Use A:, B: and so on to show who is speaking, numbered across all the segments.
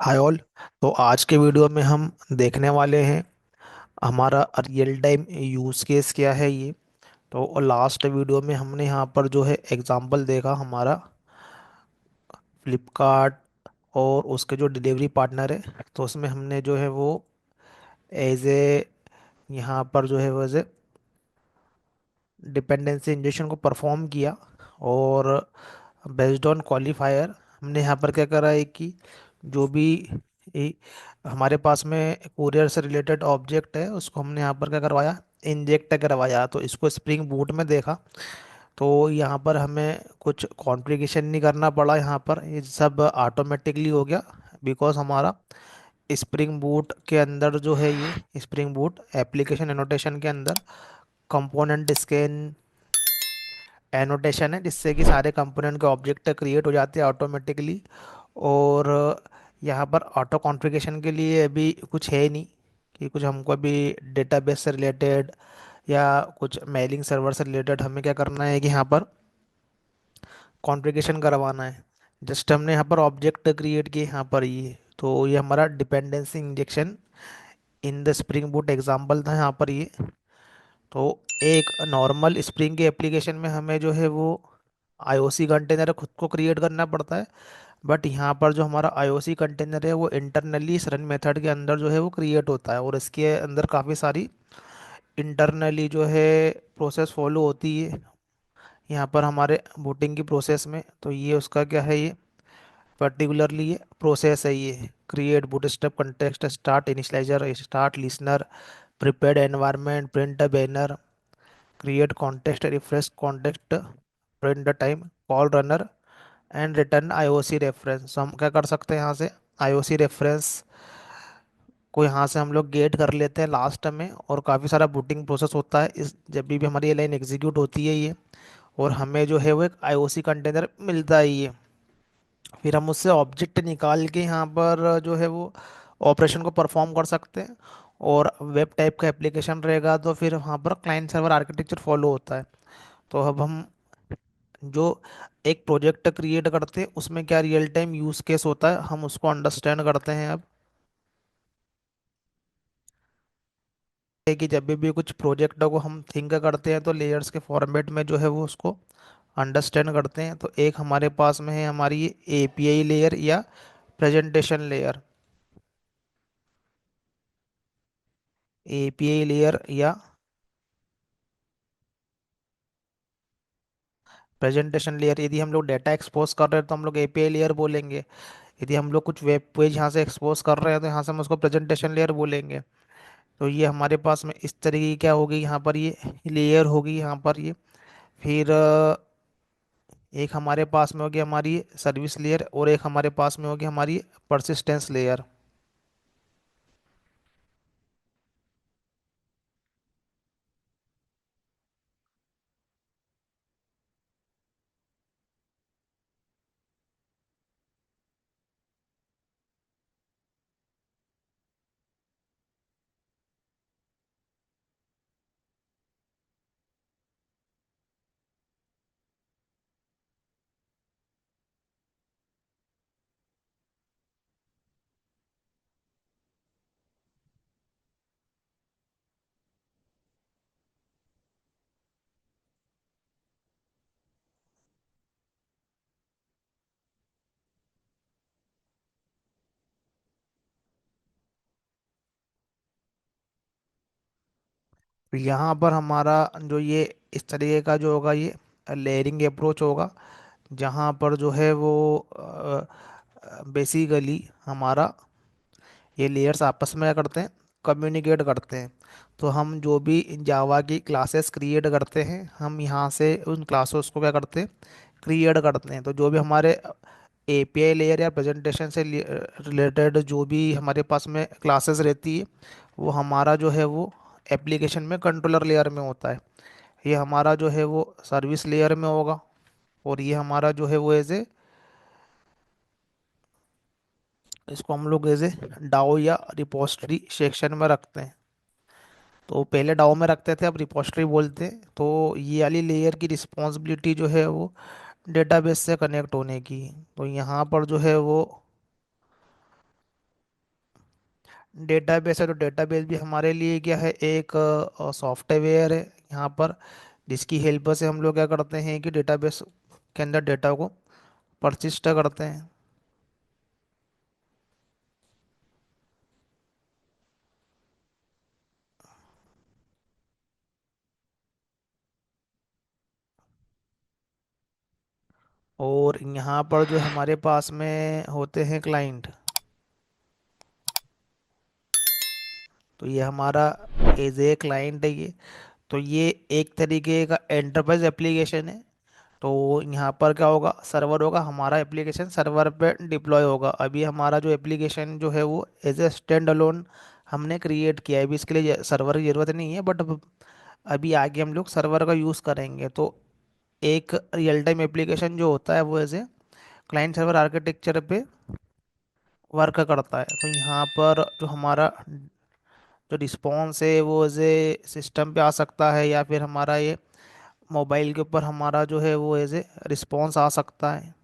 A: Hi all. तो आज के वीडियो में हम देखने वाले हैं हमारा रियल टाइम यूज़ केस क्या है ये। तो लास्ट वीडियो में हमने यहाँ पर जो है एग्जांपल देखा हमारा फ्लिपकार्ट और उसके जो डिलीवरी पार्टनर है। तो उसमें हमने जो है वो एज ए यहाँ पर जो है वो एज ए डिपेंडेंसी इंजेक्शन को परफॉर्म किया। और बेस्ड ऑन क्वालिफायर हमने यहाँ पर क्या करा है कि जो भी ए- हमारे पास में कुरियर से रिलेटेड ऑब्जेक्ट है उसको हमने यहाँ पर क्या करवाया, इंजेक्ट करवाया। तो इसको स्प्रिंग बूट में देखा। तो यहाँ पर हमें कुछ कॉन्फ़िगरेशन नहीं करना पड़ा, यहाँ पर ये सब ऑटोमेटिकली हो गया। बिकॉज हमारा स्प्रिंग बूट के अंदर जो है ये स्प्रिंग बूट एप्लीकेशन एनोटेशन के अंदर कंपोनेंट स्कैन एनोटेशन है, जिससे कि सारे कंपोनेंट के ऑब्जेक्ट क्रिएट हो जाते हैं ऑटोमेटिकली। और यहाँ पर ऑटो कॉन्फ़िगरेशन के लिए अभी कुछ है नहीं कि कुछ हमको अभी डेटाबेस से रिलेटेड या कुछ मेलिंग सर्वर से रिलेटेड हमें क्या करना है कि यहाँ पर कॉन्फ़िगरेशन करवाना है। जस्ट हमने यहाँ पर ऑब्जेक्ट क्रिएट किए यहाँ पर ये। तो ये हमारा dependency injection in the spring boot example था यहाँ पर ये। तो एक नॉर्मल स्प्रिंग के एप्लीकेशन में हमें जो है वो आईओसी कंटेनर खुद को क्रिएट करना पड़ता है। बट यहाँ पर जो हमारा आईओसी कंटेनर है वो इंटरनली इस रन मेथड के अंदर जो है वो क्रिएट होता है, और इसके अंदर काफ़ी सारी इंटरनली जो है प्रोसेस फॉलो होती है यहाँ पर हमारे बूटिंग की प्रोसेस में। तो ये उसका क्या है, ये पर्टिकुलरली ये प्रोसेस है, ये create bootstrap context start initialiser start listener prepared environment print banner create context refresh context print the time call runner and return IOC reference. हम क्या कर सकते हैं यहाँ से आईओसी रेफरेंस को यहाँ से हम लोग गेट कर लेते हैं लास्ट में। और काफ़ी सारा बूटिंग प्रोसेस होता है इस जब भी हमारी ये लाइन एग्जीक्यूट होती है ये, और हमें जो है वो एक आईओसी कंटेनर मिलता है ये। फिर हम उससे ऑब्जेक्ट निकाल के यहाँ पर जो है वो ऑपरेशन को परफॉर्म कर सकते हैं। और वेब टाइप का एप्लीकेशन रहेगा तो फिर वहाँ पर क्लाइंट सर्वर आर्किटेक्चर फॉलो होता है। तो अब हम जो एक प्रोजेक्ट क्रिएट करते हैं उसमें क्या रियल टाइम यूज केस होता है हम उसको अंडरस्टैंड करते हैं अब। है कि जब भी कुछ प्रोजेक्ट को हम थिंक करते हैं तो लेयर्स के फॉर्मेट में जो है वो उसको अंडरस्टैंड करते हैं। तो एक हमारे पास में है हमारी एपीआई लेयर या प्रेजेंटेशन लेयर। एपीआई लेयर या प्रेजेंटेशन लेयर, यदि हम लोग डेटा एक्सपोज कर रहे हैं तो हम लोग एपीआई लेयर बोलेंगे। यदि हम लोग कुछ वेब पेज यहाँ से एक्सपोज कर रहे हैं तो यहाँ से हम उसको प्रेजेंटेशन लेयर बोलेंगे। तो ये हमारे पास में इस तरीके की क्या होगी, यहाँ पर ये लेयर होगी यहाँ पर ये। फिर एक हमारे पास में होगी हमारी सर्विस लेयर और एक हमारे पास में होगी हमारी परसिस्टेंस लेयर। यहाँ पर हमारा जो ये इस तरीके का जो होगा ये लेयरिंग अप्रोच होगा, जहाँ पर जो है वो बेसिकली हमारा ये लेयर्स आपस में क्या करते हैं, कम्युनिकेट करते हैं। तो हम जो भी जावा की क्लासेस क्रिएट करते हैं हम यहाँ से उन क्लासेस को क्या करते हैं, क्रिएट करते हैं। तो जो भी हमारे एपीआई लेयर या प्रेजेंटेशन से रिलेटेड जो भी हमारे पास में क्लासेस रहती है वो हमारा जो है वो एप्लीकेशन में कंट्रोलर लेयर में होता है। ये हमारा जो है वो सर्विस लेयर में होगा। और ये हमारा जो है वो एज ए इसको हम लोग एज ए डाओ या रिपोजिटरी सेक्शन में रखते हैं। तो पहले डाओ में रखते थे अब रिपोजिटरी बोलते हैं। तो ये वाली लेयर की रिस्पॉन्सिबिलिटी जो है वो डेटाबेस से कनेक्ट होने की। तो यहाँ पर जो है वो डेटाबेस है तो डेटाबेस भी हमारे लिए क्या है, एक सॉफ्टवेयर है यहाँ पर, जिसकी हेल्प से हम लोग क्या करते हैं कि डेटाबेस के अंदर डेटा को परसिस्ट करते हैं। और यहाँ पर जो हमारे पास में होते हैं क्लाइंट, तो ये हमारा एज ए क्लाइंट है ये। तो ये एक तरीके का एंटरप्राइज एप्लीकेशन है। तो यहाँ पर क्या होगा, सर्वर होगा, हमारा एप्लीकेशन सर्वर पे डिप्लॉय होगा। अभी हमारा जो एप्लीकेशन जो है वो एज ए स्टैंड अलोन हमने क्रिएट किया है, अभी इसके लिए सर्वर की ज़रूरत नहीं है, बट अभी आगे हम लोग सर्वर का यूज़ करेंगे। तो एक रियल टाइम एप्लीकेशन जो होता है वो as a client server architecture पे वर्क करता है। तो यहाँ पर जो हमारा जो रिस्पॉन्स है वो एज ए सिस्टम पे आ सकता है, या फिर हमारा ये मोबाइल के ऊपर हमारा जो है वो एज ए रिस्पॉन्स आ सकता है।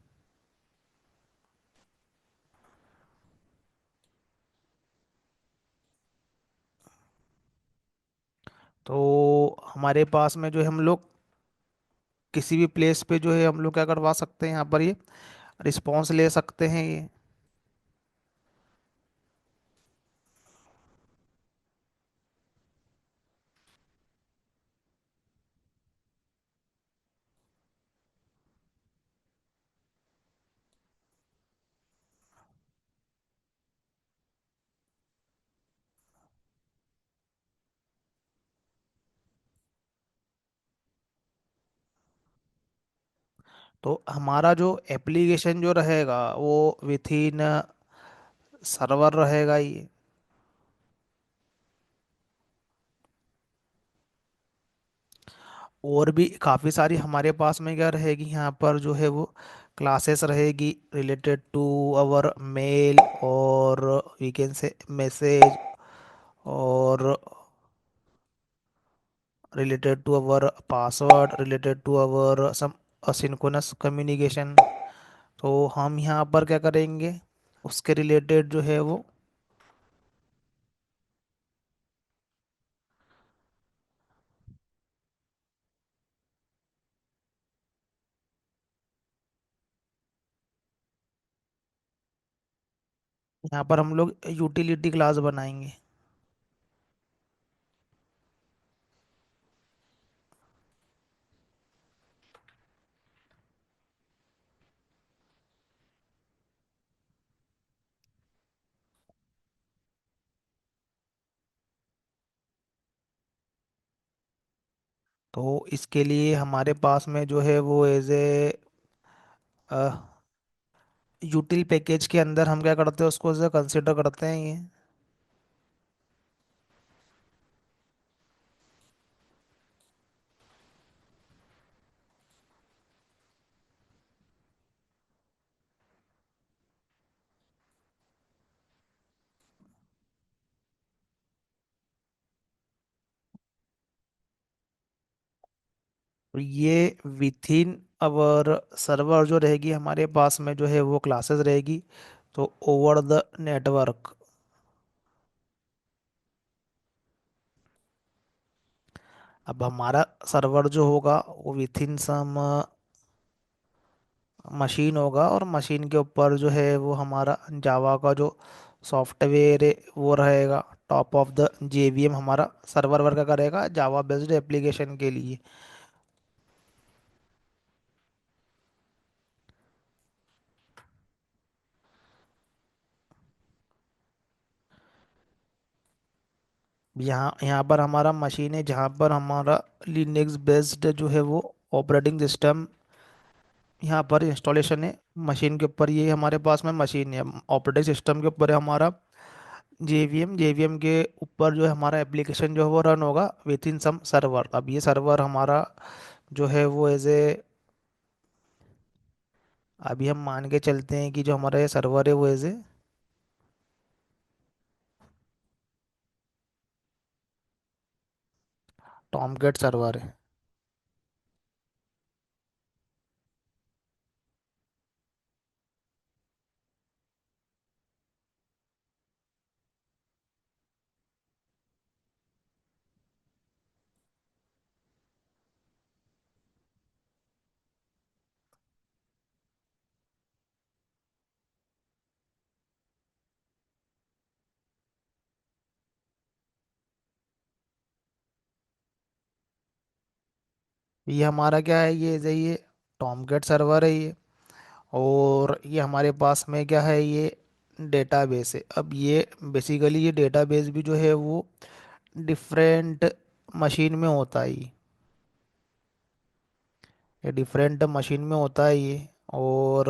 A: तो हमारे पास में जो है हम लोग किसी भी प्लेस पे जो है हम लोग क्या करवा सकते हैं, यहाँ पर ये रिस्पॉन्स ले सकते हैं ये। तो हमारा जो एप्लीकेशन जो रहेगा वो विथ इन सर्वर रहेगा ये। और भी काफ़ी सारी हमारे पास में क्या रहेगी, यहाँ पर जो है वो क्लासेस रहेगी रिलेटेड टू आवर मेल, और वी कैन से मैसेज, और related to our password, related to our some asynchronous communication। तो हम यहाँ पर क्या करेंगे, उसके रिलेटेड जो है वो यहाँ पर हम लोग यूटिलिटी क्लास बनाएंगे। तो इसके लिए हमारे पास में जो है वो एज ए यूटिल पैकेज के अंदर हम क्या करते हैं, उसको एज ए कंसिडर करते हैं ये। तो ये विथ इन अवर सर्वर जो रहेगी हमारे पास में जो है वो क्लासेस रहेगी, तो ओवर द नेटवर्क। अब हमारा सर्वर जो होगा वो विथ इन सम मशीन होगा, और मशीन के ऊपर जो है वो हमारा जावा का जो सॉफ्टवेयर है वो रहेगा। टॉप ऑफ द जेवीएम हमारा सर्वर वर्क करेगा जावा बेस्ड एप्लीकेशन के लिए। यहाँ यहाँ पर हमारा मशीन है जहाँ पर हमारा लिनक्स बेस्ड जो है वो ऑपरेटिंग सिस्टम यहाँ पर इंस्टॉलेशन है। मशीन के ऊपर ये हमारे पास में मशीन है, ऑपरेटिंग सिस्टम के ऊपर है हमारा जेवीएम। जेवीएम के ऊपर जो है हमारा एप्लीकेशन जो है वो रन होगा विथ इन सम सर्वर। अब ये सर्वर हमारा जो है वो एज ए, अभी हम मान के चलते हैं कि जो हमारा ये सर्वर है वो एज ए टॉमकेट सर्वर है। ये हमारा क्या है, ये टॉमकैट सर्वर है ये। और ये हमारे पास में क्या है, ये डेटाबेस है। अब ये बेसिकली ये डेटाबेस भी जो है वो डिफरेंट मशीन में होता है ये डिफरेंट मशीन में होता है ये। और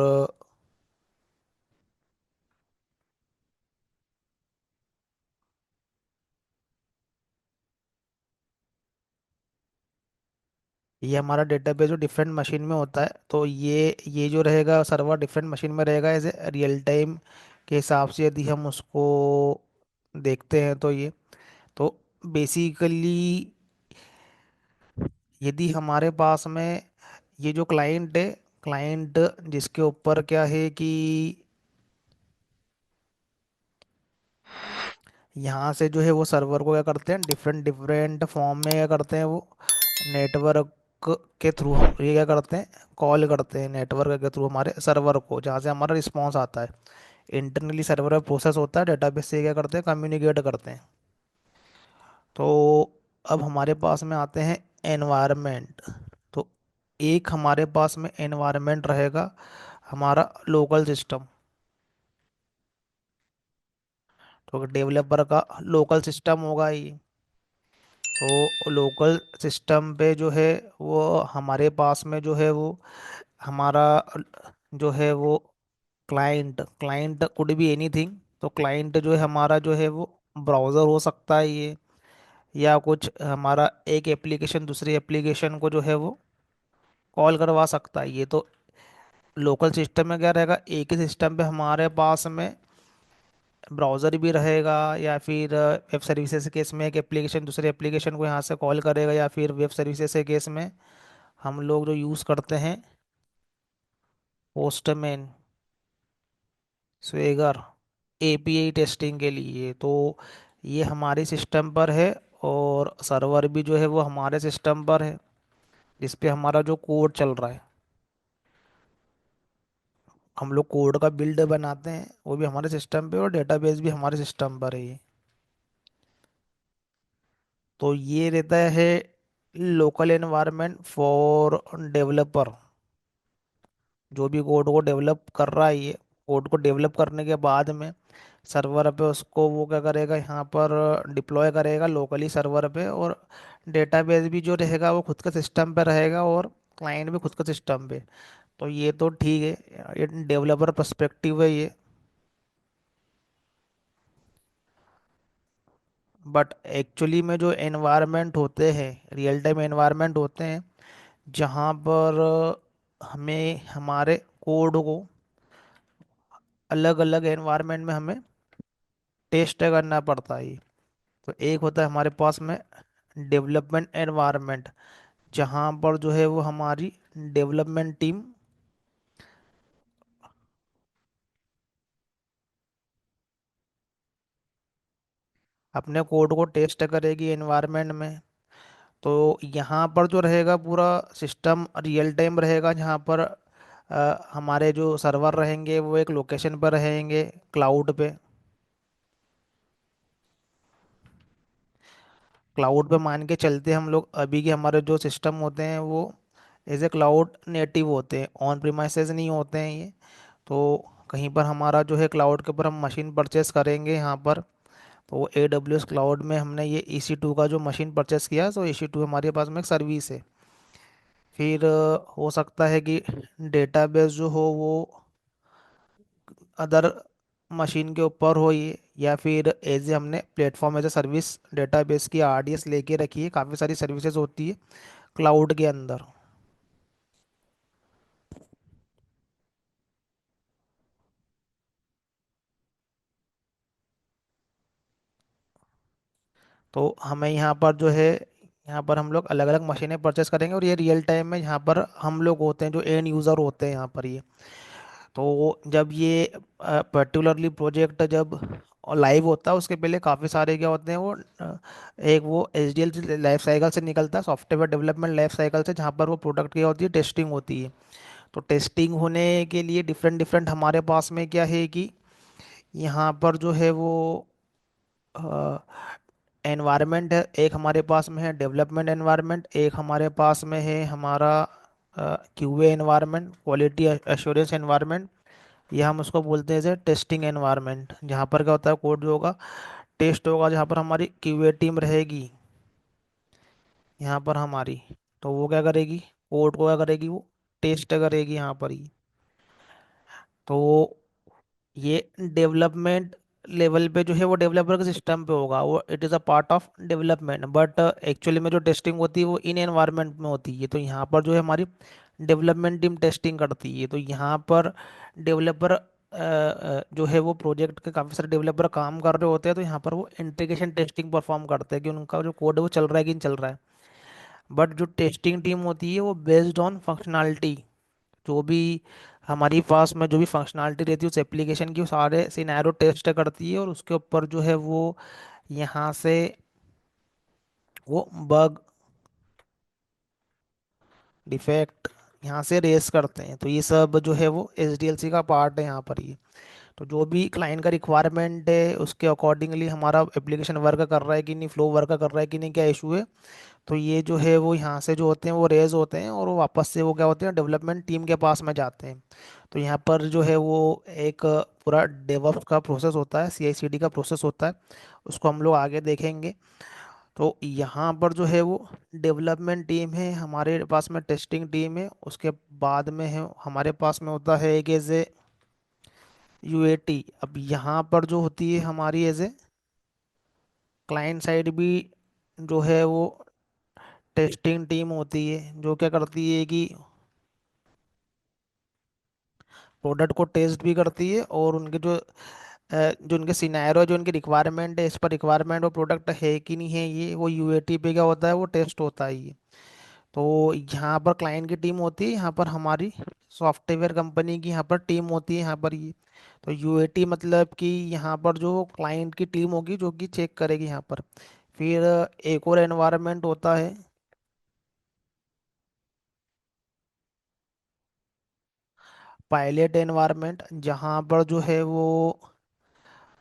A: ये हमारा डेटाबेस जो डिफरेंट मशीन में होता है, तो ये जो रहेगा सर्वर डिफरेंट मशीन में रहेगा एज ए रियल टाइम के हिसाब से यदि हम उसको देखते हैं तो ये तो बेसिकली यदि हमारे पास में ये जो क्लाइंट है, क्लाइंट जिसके ऊपर क्या है कि यहाँ से जो है वो सर्वर को क्या करते हैं, डिफरेंट डिफरेंट फॉर्म में क्या करते हैं वो नेटवर्क के थ्रू हम ये क्या करते हैं, कॉल करते हैं नेटवर्क के थ्रू हमारे सर्वर को, जहाँ से हमारा रिस्पॉन्स आता है। इंटरनली सर्वर प्रोसेस होता है, डेटाबेस से क्या करते हैं, कम्युनिकेट करते हैं। तो अब हमारे पास में आते हैं एनवायरनमेंट। तो एक हमारे पास में एनवायरनमेंट रहेगा हमारा लोकल सिस्टम। तो डेवलपर का लोकल सिस्टम होगा ये। तो लोकल सिस्टम पे जो है वो हमारे पास में जो है वो हमारा जो है वो client client could be anything. तो क्लाइंट जो है हमारा जो है वो ब्राउज़र हो सकता है ये, या कुछ हमारा एक एप्लीकेशन दूसरी एप्लीकेशन को जो है वो कॉल करवा सकता है ये। तो लोकल सिस्टम में क्या रहेगा, एक ही सिस्टम पे हमारे पास में ब्राउज़र भी रहेगा, या फिर वेब सर्विसेज के केस में एक एप्लीकेशन दूसरे एप्लीकेशन को यहाँ से कॉल करेगा, या फिर वेब सर्विसेज के केस में हम लोग जो यूज़ करते हैं पोस्टमैन, स्वेगर, एपीआई टेस्टिंग के लिए। तो ये हमारे सिस्टम पर है, और सर्वर भी जो है वो हमारे सिस्टम पर है जिस पे हमारा जो कोड चल रहा है। हम लोग कोड का बिल्ड बनाते हैं वो भी हमारे सिस्टम पे, और डेटाबेस भी हमारे सिस्टम पर है ये। तो ये रहता है लोकल एनवायरनमेंट फॉर डेवलपर, जो भी कोड को डेवलप कर रहा है ये। कोड को डेवलप करने के बाद में सर्वर पे उसको वो क्या करेगा, यहाँ पर डिप्लॉय करेगा लोकली सर्वर पे। और डेटाबेस भी जो रहेगा वो खुद का सिस्टम पे रहेगा, और क्लाइंट भी खुद का सिस्टम पे। तो ये तो ठीक है, ये डेवलपर पर्सपेक्टिव है ये। बट एक्चुअली में जो एनवायरनमेंट होते हैं, रियल टाइम एनवायरनमेंट होते हैं, जहाँ पर हमें हमारे कोड को अलग अलग एनवायरनमेंट में हमें टेस्ट करना पड़ता है। तो एक होता है हमारे पास में डेवलपमेंट एनवायरनमेंट, जहाँ पर जो है वो हमारी डेवलपमेंट टीम अपने कोड को टेस्ट करेगी एनवायरनमेंट में। तो यहाँ पर जो रहेगा पूरा सिस्टम रियल टाइम रहेगा, जहाँ पर हमारे जो सर्वर रहेंगे वो एक लोकेशन पर रहेंगे, क्लाउड पे। क्लाउड पे मान के चलते हम लोग, अभी के हमारे जो सिस्टम होते हैं वो एज ए क्लाउड नेटिव होते हैं, ऑन प्रीमाइसेस नहीं होते हैं ये। तो कहीं पर हमारा जो है क्लाउड के ऊपर हम मशीन परचेस करेंगे यहाँ पर, तो ए डब्ल्यू एस क्लाउड में हमने ये EC2 का जो मशीन परचेस किया, तो EC2 हमारे पास में एक सर्विस है। फिर हो सकता है कि डेटाबेस जो हो वो अदर मशीन के ऊपर हो ये, या फिर एज ए हमने platform as a service database की RDS लेके रखी है। काफ़ी सारी सर्विसेज होती है क्लाउड के अंदर। तो हमें यहाँ पर जो है, यहाँ पर हम लोग अलग अलग मशीनें परचेस करेंगे, और ये रियल टाइम में यहाँ पर हम लोग होते हैं जो एंड यूज़र होते हैं यहाँ पर ये। तो जब ये पर्टिकुलरली प्रोजेक्ट जब लाइव होता है उसके पहले काफ़ी सारे क्या होते हैं वो एक वो SDL लाइफ साइकिल से निकलता है, सॉफ्टवेयर डेवलपमेंट लाइफ साइकिल से, जहाँ पर वो प्रोडक्ट क्या होती है, टेस्टिंग होती है। तो टेस्टिंग होने के लिए डिफरेंट डिफरेंट हमारे पास में क्या है कि यहाँ पर जो है वो एनवायरनमेंट है, एक हमारे पास में है डेवलपमेंट एनवायरनमेंट, एक हमारे पास में है हमारा QA environment, quality assurance environment. ये हम उसको बोलते हैं जैसे टेस्टिंग एनवायरनमेंट, जहाँ पर क्या होता है कोड जो होगा टेस्ट होगा, जहाँ पर हमारी क्यूए टीम रहेगी यहाँ पर हमारी। तो वो क्या करेगी, कोड को क्या करेगी, वो टेस्ट करेगी यहाँ पर ही। तो ये डेवलपमेंट लेवल पे जो है वो डेवलपर के सिस्टम पे होगा, वो it is a part of development, but actually में जो टेस्टिंग होती है वो इन एनवायरनमेंट में होती है। तो यहाँ पर जो है हमारी डेवलपमेंट टीम टेस्टिंग करती है। तो यहाँ पर डेवलपर जो है वो प्रोजेक्ट के काफ़ी सारे डेवलपर काम कर रहे होते हैं, तो यहाँ पर वो इंटीग्रेशन टेस्टिंग परफॉर्म करते हैं कि उनका जो कोड है वो चल रहा है कि नहीं चल रहा है। बट जो टेस्टिंग टीम होती है वो बेस्ड ऑन फंक्शनैलिटी, जो भी हमारी पास में जो भी फंक्शनैलिटी रहती है उस एप्लीकेशन की, वो सारे सिनेरियो टेस्ट करती है और उसके ऊपर जो है वो यहाँ से वो बग डिफेक्ट यहाँ से रेस करते हैं। तो ये सब जो है वो एसडीएलसी का पार्ट है यहाँ पर ये। तो जो भी क्लाइंट का रिक्वायरमेंट है उसके अकॉर्डिंगली हमारा एप्लीकेशन वर्क कर रहा है कि नहीं, फ्लो वर्क कर रहा है कि नहीं, क्या इशू है, तो ये जो है वो यहाँ से जो होते हैं वो रेज होते हैं और वो वापस से वो क्या होते हैं डेवलपमेंट टीम के पास में जाते हैं। तो यहाँ पर जो है वो एक पूरा डेवऑप्स का प्रोसेस होता है, सीआईसीडी का प्रोसेस होता है, उसको हम लोग आगे देखेंगे। तो यहाँ पर जो है वो डेवलपमेंट टीम है, हमारे पास में टेस्टिंग टीम है, उसके बाद में है हमारे पास में होता है एक एज ए यूएटी। अब यहाँ पर जो होती है हमारी एज ए क्लाइंट साइड भी जो है वो टेस्टिंग टीम होती है, जो क्या करती है कि प्रोडक्ट को टेस्ट भी करती है और उनके जो उनके सिनेरियो, जो उनकी रिक्वायरमेंट है, इस पर रिक्वायरमेंट वो प्रोडक्ट है कि नहीं है, ये वो यूएटी पे क्या होता है वो टेस्ट होता है ये। तो यहाँ पर क्लाइंट की टीम होती है, यहाँ पर हमारी सॉफ्टवेयर कंपनी की यहाँ पर टीम होती है यहाँ पर ये। तो यूएटी मतलब कि यहाँ पर जो क्लाइंट की टीम होगी जो कि चेक करेगी यहाँ पर। फिर एक और एनवायरनमेंट होता है पायलट एनवायरनमेंट, जहाँ पर जो है वो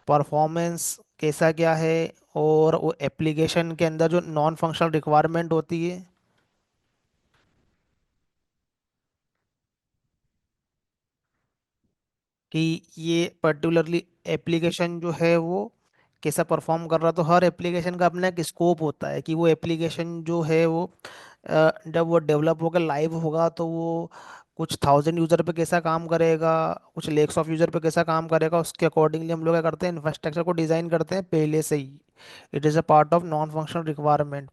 A: परफॉर्मेंस कैसा क्या है और वो एप्लीकेशन के अंदर जो नॉन फंक्शनल रिक्वायरमेंट होती है कि ये पर्टिकुलरली एप्लीकेशन जो है वो कैसा परफॉर्म कर रहा। तो हर एप्लीकेशन का अपना एक स्कोप होता है कि वो एप्लीकेशन जो है वो जब वो डेवलप होकर लाइव होगा तो वो कुछ थाउजेंड यूज़र पे कैसा काम करेगा, कुछ लेक्स ऑफ यूज़र पे कैसा काम करेगा, उसके अकॉर्डिंगली हम लोग क्या करते हैं इंफ्रास्ट्रक्चर को डिज़ाइन करते हैं पहले से ही। It is a part of non functional requirement.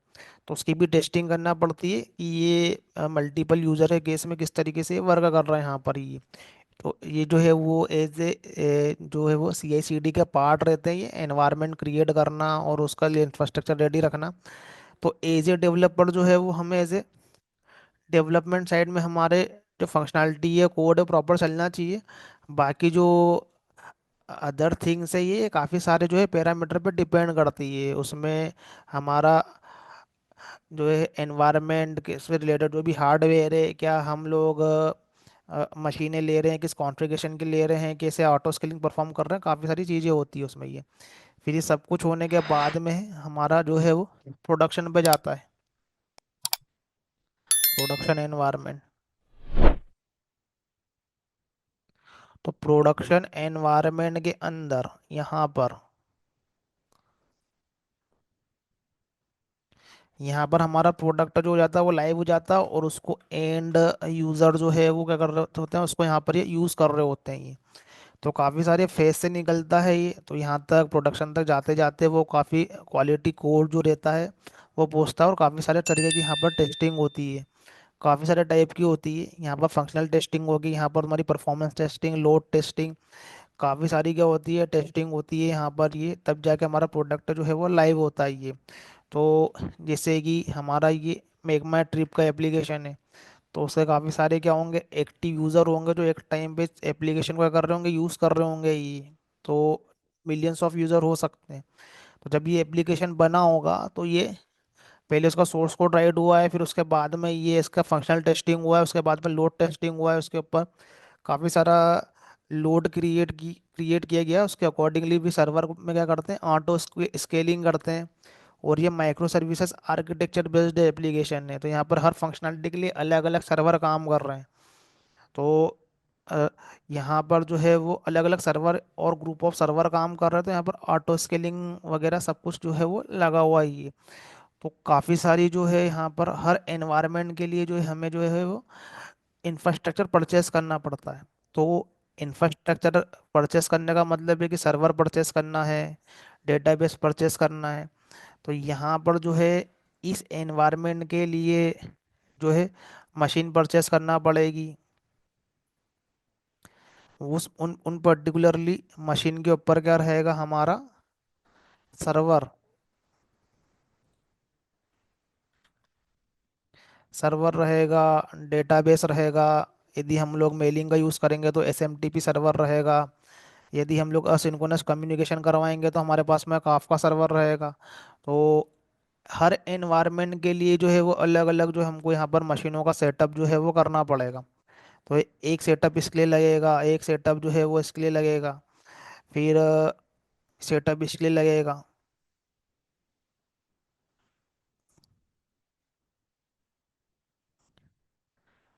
A: तो उसकी भी टेस्टिंग करना पड़ती है कि ये मल्टीपल यूज़र के केस में किस तरीके से वर्क कर रहा है यहाँ पर ये। तो ये जो है वो एज ए जो है वो सी आई सी डी का पार्ट रहते हैं, ये एनवायरनमेंट क्रिएट करना और उसका लिए इंफ्रास्ट्रक्चर रेडी रखना। तो एज ए डेवलपर जो है वो हमें एज ए डेवलपमेंट साइड में हमारे जो फंक्शनैलिटी है कोड है प्रॉपर चलना चाहिए। बाकी जो अदर थिंग्स है ये काफ़ी सारे जो है पैरामीटर पे डिपेंड करती है, उसमें हमारा जो है एनवायरनमेंट के से रिलेटेड जो भी हार्डवेयर है, क्या हम लोग मशीनें ले रहे हैं, किस कॉन्फ़िगरेशन के ले रहे हैं, कैसे ऑटो स्केलिंग परफॉर्म कर रहे हैं, काफ़ी सारी चीज़ें होती है उसमें ये। फिर ये सब कुछ होने के बाद में हमारा जो है वो प्रोडक्शन पे जाता है, प्रोडक्शन एनवायरनमेंट। तो प्रोडक्शन एनवायरनमेंट के अंदर यहाँ पर हमारा प्रोडक्ट जो हो जाता है वो लाइव हो जाता है और उसको एंड यूज़र जो है वो क्या कर रहे होते हैं, उसको यहाँ पर ये यूज़ कर रहे होते हैं ये। तो काफ़ी सारे फेज से निकलता है ये, तो यहाँ तक प्रोडक्शन तक जाते जाते वो काफ़ी क्वालिटी कोड जो रहता है वो पहुँचता है और काफ़ी सारे तरीके की यहाँ पर टेस्टिंग होती है, काफ़ी सारे टाइप की होती है। यहाँ पर फंक्शनल टेस्टिंग होगी, यहाँ पर हमारी परफॉर्मेंस टेस्टिंग, लोड टेस्टिंग, काफ़ी सारी क्या होती है टेस्टिंग होती है यहाँ पर ये, तब जाके हमारा प्रोडक्ट जो है वो लाइव होता है ये। तो जैसे कि हमारा ये मेक माई ट्रिप का एप्लीकेशन है, तो उससे काफ़ी सारे क्या होंगे एक्टिव यूज़र होंगे जो एक टाइम पे एप्लीकेशन को क्या कर रहे होंगे यूज़ कर रहे होंगे ये। तो मिलियंस ऑफ यूज़र हो सकते हैं। तो जब ये एप्लीकेशन बना होगा तो ये पहले उसका सोर्स कोड राइट हुआ है, फिर उसके बाद में ये इसका फंक्शनल टेस्टिंग हुआ है, उसके बाद में लोड टेस्टिंग हुआ है, उसके ऊपर काफ़ी सारा लोड क्रिएट किया गया है। उसके अकॉर्डिंगली भी सर्वर में क्या करते हैं ऑटो स्केलिंग करते हैं और ये micro services architecture based application है, तो यहाँ पर हर फंक्शनलिटी के लिए अलग अलग सर्वर काम कर रहे हैं। तो अ, यहाँ पर जो है वो अलग अलग सर्वर और ग्रुप ऑफ सर्वर काम कर रहे हैं, तो यहाँ पर ऑटो स्केलिंग वगैरह सब कुछ जो है वो लगा हुआ ही है। तो काफ़ी सारी जो है यहाँ पर हर एनवायरनमेंट के लिए जो है हमें जो है वो इंफ्रास्ट्रक्चर परचेस करना पड़ता है। तो इंफ्रास्ट्रक्चर परचेस करने का मतलब है कि सर्वर परचेस करना है, डेटाबेस परचेस करना है। तो यहाँ पर जो है इस एनवायरनमेंट के लिए जो है मशीन परचेस करना पड़ेगी। उस उन उन पर्टिकुलरली मशीन के ऊपर क्या रहेगा हमारा सर्वर। सर्वर रहेगा, डेटाबेस रहेगा। यदि हम लोग मेलिंग का यूज़ करेंगे तो एसएमटीपी सर्वर रहेगा। यदि हम लोग असिंक्रोनस कम्युनिकेशन करवाएंगे तो हमारे पास में काफका सर्वर रहेगा। तो हर एनवायरनमेंट के लिए जो है वो अलग अलग जो हमको यहाँ पर मशीनों का सेटअप जो है वो करना पड़ेगा। तो एक सेटअप इसके लिए लगेगा, एक सेटअप जो है वो इसके लिए लगेगा, फिर सेटअप इसके लिए लगेगा।